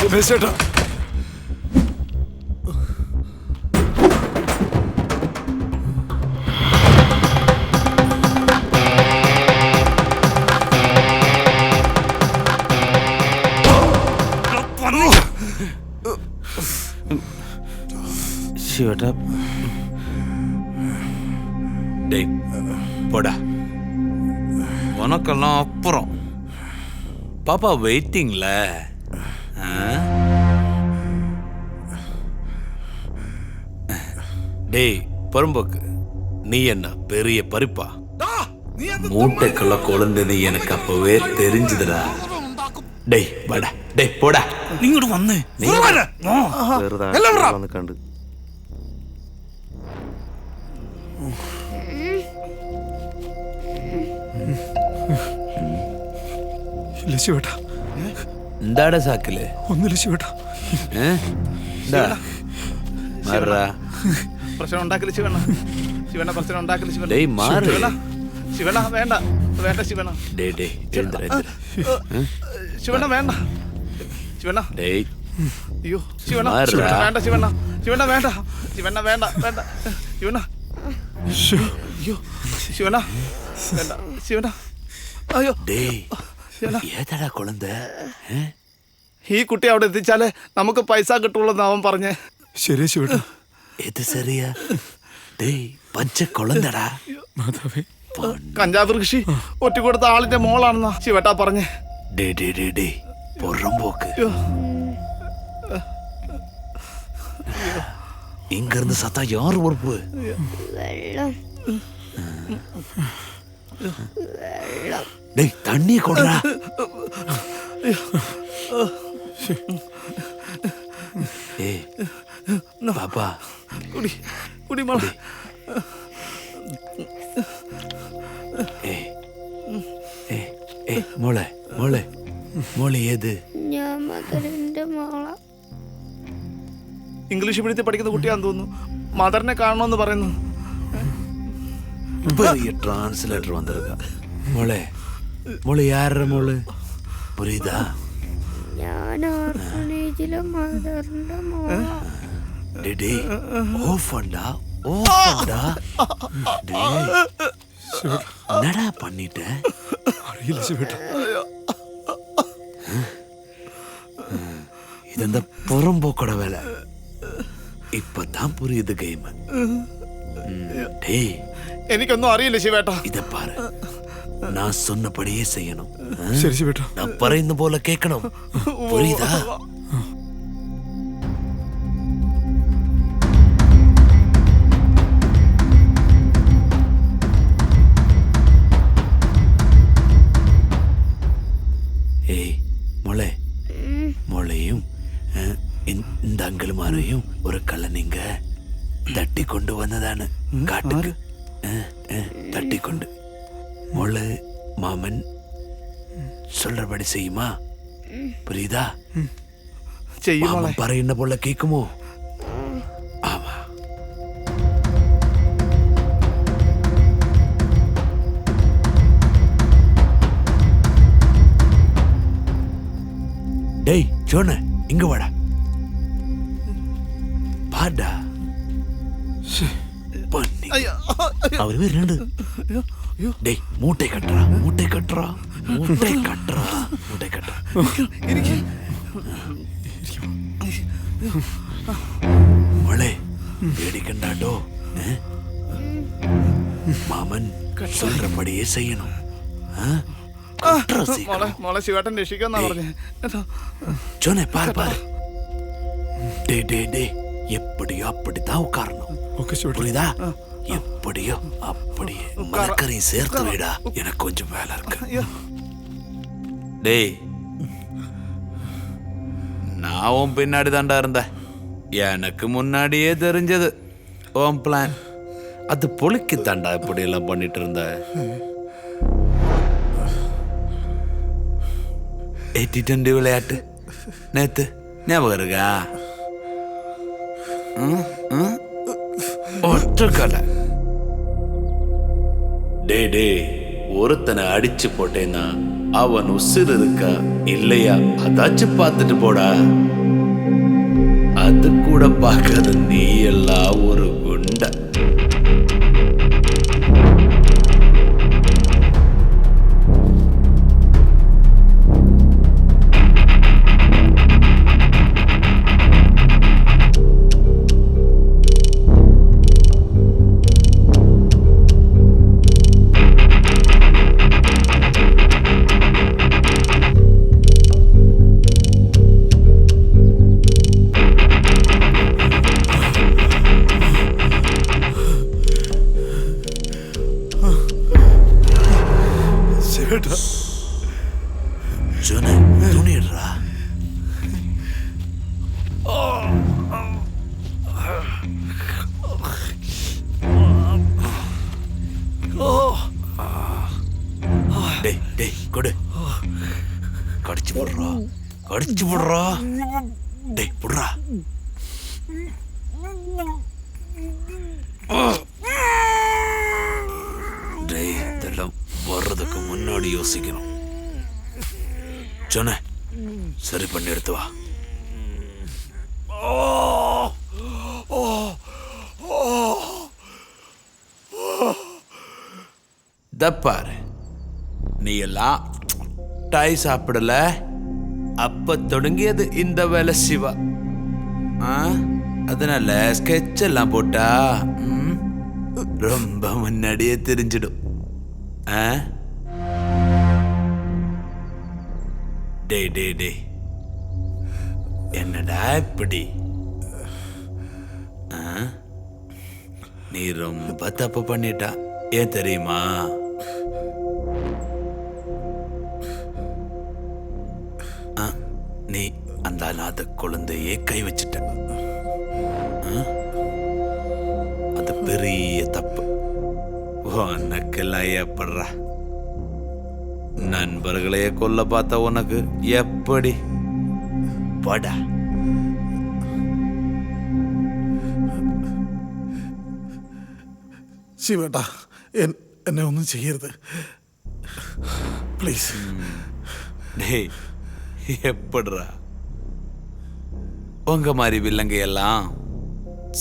രമേശ് ചേട്ടാ, ശിവേട്ടാ, டேய் போடா, உனக்கெல்லாம் அப்புறம். பாப்பா வெயிட்டிங்ல. டேய் பரம்போக்கு, நீ என்ன பெரிய பறிப்பா? மூட்டைக்குள்ள குழந்தை எனக்கு அப்பவே தெரிஞ்சுதுடா. டேய் வாடா, டேய் போடா. ഇങ്ങോട്ട് വന്നേ. വെറുതെ വന്ന് കണ്ട് ഇല്ല ശിവേട്ടാ, എന്താടാ സാക്കില്? ഒന്നുമില്ല ശിവേട്ടാ. മാറാ, പ്രശ്നം ഉണ്ടാക്കല് ശിവണ്ണ. ശിവണ്ണ പ്രശ്നം ഉണ്ടാക്കല് ശിവണ്ണ. ഡേയ് മാറ്. ശിവണ്ണ വേണ്ട, വേണ്ട ശിവണ്ണ. ഡേയ് ഡേയ് എഴുന്നേറ്, എഴുന്നേറ്. ശിവണ്ണ വേണ്ട. ശിവണ്ണ ഡേയ് അയ്യോ ശിവണ്ണ, മാറാ. വേണ്ട ശിവണ്ണ. ശിവണ്ണ വേണ്ട, ശിവണ്ണ വേണ്ട, വേണ്ട ശിവണ്ണ. അയ്യോ ശിവണ്ണ വേണ്ട, ശിവണ്ണ. അയ്യോ ഡേയ് ഏതാടാ കുഴന്ത? ഈ കുട്ടി അവിടെ എത്തിച്ചാലേ നമുക്ക് പൈസ കിട്ടുള്ളൂ അവൻ പറഞ്ഞേ. ശരി ശിവേട്ടാ. ഇത് ശരിയാ? ഡേയ് പച്ച കുഴന്തടാ. കഞ്ചാവ് കൃഷി ഒറ്റ കൊടുത്ത ആളിന്റെ മോളാണെന്നാ ശിവട്ടാ പറഞ്ഞേ. ഡേ ഡേ ഡേ ഡേ പുറമ്പോക്ക്, இங்க இருந்து சத்தா யார் பொறுப்பு? டேய் தண்ணி கொடுறா. ஏய் பாப்பா, കുടി കുടി മോളെ. ஏய் ஏய் ஏய் മോളെ, മോളെ, മോളെ ഏത്? ഞാൻ മദറിന്റെ മോള. ഇംഗ്ലീഷ് മീഡിയത്തിൽ പഠിക്കുന്ന കുട്ടിയാന്ന് തോന്നുന്നു. മദറിനെ കാണണമെന്ന് പറയുന്നു. பெரிய டிரான்ஸ்லேட்டர் வந்திருக்கா. മോളെ, മോളെ யார മോള്? புரியுதா? ഞാൻ ഓർഫനേജിലെ മദറിന്റെ മോള. டேய் ஓஃபண்டா, ஓஃபண்டா. டேய் என்னடா பண்ணிட்ட? അറിയില്ല ശിവേട്ടാ. ഇതെന്താ പുറമ്പോക്കോட വേല? இப்பதான் புரியுது கேம். டேய் എനിക്കൊന്നും അറിയില്ല ശിവേട്ടാ. இத பாரு, நான் சொன்னபடியே செய்யணும். ശരി ശിവേട്ടാ. நான் പറയുന്ന പോലെ കേൾക്കണം. புரியுதா? ஏய் மொளை, மொளையும் இந்த അങ്കിളുമാരെയും ഒരു കള്ളനിങ്ക തട്ടിക്കൊണ്ടു വന്നതാണ് കാട്ടുക്ക്. തട്ടിക്കൊണ്ട് മോള് മാമൻ சொல்றபடி செய்யுமா? புரியுதா? மாமன் പറയുന്ന പോലെ കേൾക്കുമോ? ആവാ. டேய் சோனு, இங்க வாடா. பாடா பண்ணி அவரு വരുന്നുണ്ട്. டேய் மூட்டை கட்டுறா, மூட்டை கட்டுறா, மூட்டை கட்டுறா, மூட்டை கட்டுறா. മോളെ പേടിക്കണ്ടാട്ടോ. മാമൻ சொல்றபடியே செய்யணும். മോളെ ശിവേട്ടൻ രക്ഷിക്കാന്നാ പറഞ്ഞേ. சோனே பாரு பாரு. டேய் டேய் டேய் எப்படியோ அப்படித்தான் உட்காரணும். புரியுதா? எப்படியோ அப்படியே மரக்கரையும் சேர்த்து விடா. எனக்கு கொஞ்சம் வேலை இருக்கு. டேய் நான் உன் பின்னாடி தாண்டா இருந்தேன். எனக்கு முன்னாடியே தெரிஞ்சது உன் பிளான். அது பொழுக்கி தாண்டா இப்படி எல்லாம் பண்ணிட்டு இருந்த. 80-20 விளையாட்டு நேத்து ஞாபகம் இருக்கா? ஒற்ற கலை. டே டே ஒருத்தனை அடிச்சு போட்டேன்னா அவன் உசிர் இருக்கா இல்லையா அதாச்சும் பார்த்துட்டு போடா. அது கூட பார்க்காத நீ எல்லாம் ஒரு குண்ட. துணிடுறா. டேய் டேய் கொடு. கடிச்சு போடுறா, கடிச்சு போடுறா. டேய் புடுறா. டேய் இதெல்லாம் வர்றதுக்கு முன்னாடி யோசிக்கணும். சொன்ன சரி பண்ணி எடுத்து வா. தப்பாரு, நீ எல்லாம் டாய் சாப்பிடல, அப்ப தொடங்கியது இந்த வேலை சிவா. அதனால ஸ்கெட்ச் எல்லாம் போட்டா ரொம்ப முன்னாடியே தெரிஞ்சிடும். டேய் டேய் டேய் என்னடா இப்படி? நீ ரொம்ப தப்பு பண்ணிட்டா. ஏன் தெரியுமா? நீ அந்த அநாத குழந்தையே கை வச்சிட்ட. அது பெரிய தப்பு. உனக்கெல்லாம் ஏப்படுறா? நண்பர்களையே கொல்ல பார்த்த உனக்கு எப்படி படா? ശിവേട്ടാ എന്നെ ഒന്നും ചെയ്യരുത് പ്ലീസ്. டேய் எப்படிரா? உங்க மாதிரி வில்லங்க எல்லாம்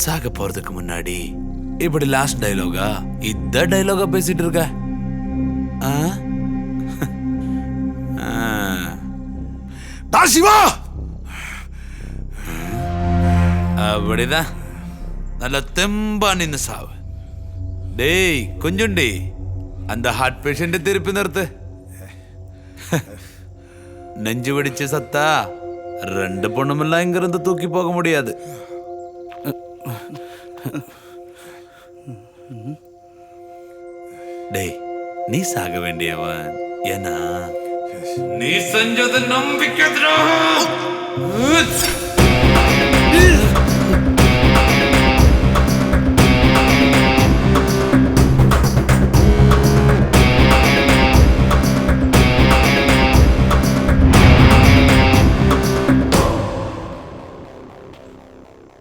சாக போறதுக்கு முன்னாடி இப்படி லாஸ்ட் டைலாகா இந்த டைலாகா பேசிட்டு இருக்க? சிவா அப்படிதான் நல்ல தெம்பா நின்னு சாவு. டேய் கொஞ்சம் அந்த ஹார்ட் பேஷண்ட் திருப்பி நிறுத்து. நெஞ்சு வெடிச்சு சத்தா 2 பொண்ணுமெல்லாம் இங்கிருந்து தூக்கி போக முடியாது. டேய் நீ சாக வேண்டியவன். ஏன்னா நீ செஞ்சது நம்பிக்கை துரோகம்.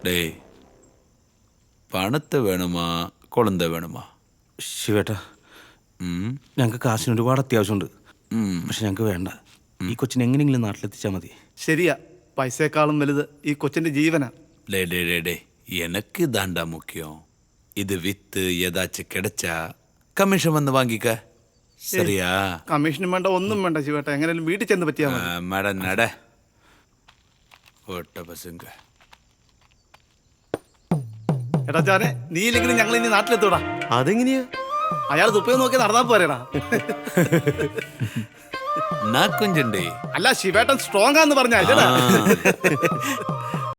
டேய் പണത്തെ വേണമാ കുളന്ത വേണമാ? ശിവേട്ടാ ഞങ്ങൾക്ക് കാശിന് ഒരുപാട് അത്യാവശ്യമുണ്ട്. പക്ഷെ ഞങ്ങൾക്ക് വേണ്ട. ഈ കൊച്ചിനെ എങ്ങനെയെങ്കിലും നാട്ടിലെത്തിച്ചാൽ മതി. ശരിയാ, പൈസയെക്കാളും വലുത് ഈ കൊച്ചിന്റെ ജീവനാ. ഡേ എനക്ക് ഇതാണ്ടാ മുഖ്യം. ഇത് വിത്ത് ഏതാச்சும் கிடைச்சா കമ്മീഷൻ വന്ന് വാങ്ങിക്ക. சரியா? കമ്മീഷനും വേണ്ട, ഒന്നും വേണ്ട ശിവേട്ടാ. എങ്ങനെയാലും വീട്ടിൽ ചെന്ന് പറ്റിയാ മട നട ഓട്ട പസങ്ക. എടാ ചാനെ, നീ ഇല്ലെങ്കിലും ഞങ്ങൾ ഇനി നാട്ടിലെത്തൂടാ. അതെങ്ങനെയാ? അയാൾ തുപ്പയോ നോക്കി നടന്നാ പോരേടാ. നാ കൊഞ്ചണ്ടേ. അല്ല ശിവേട്ടൻ സ്ട്രോങ് ആന്ന് പറഞ്ഞാ.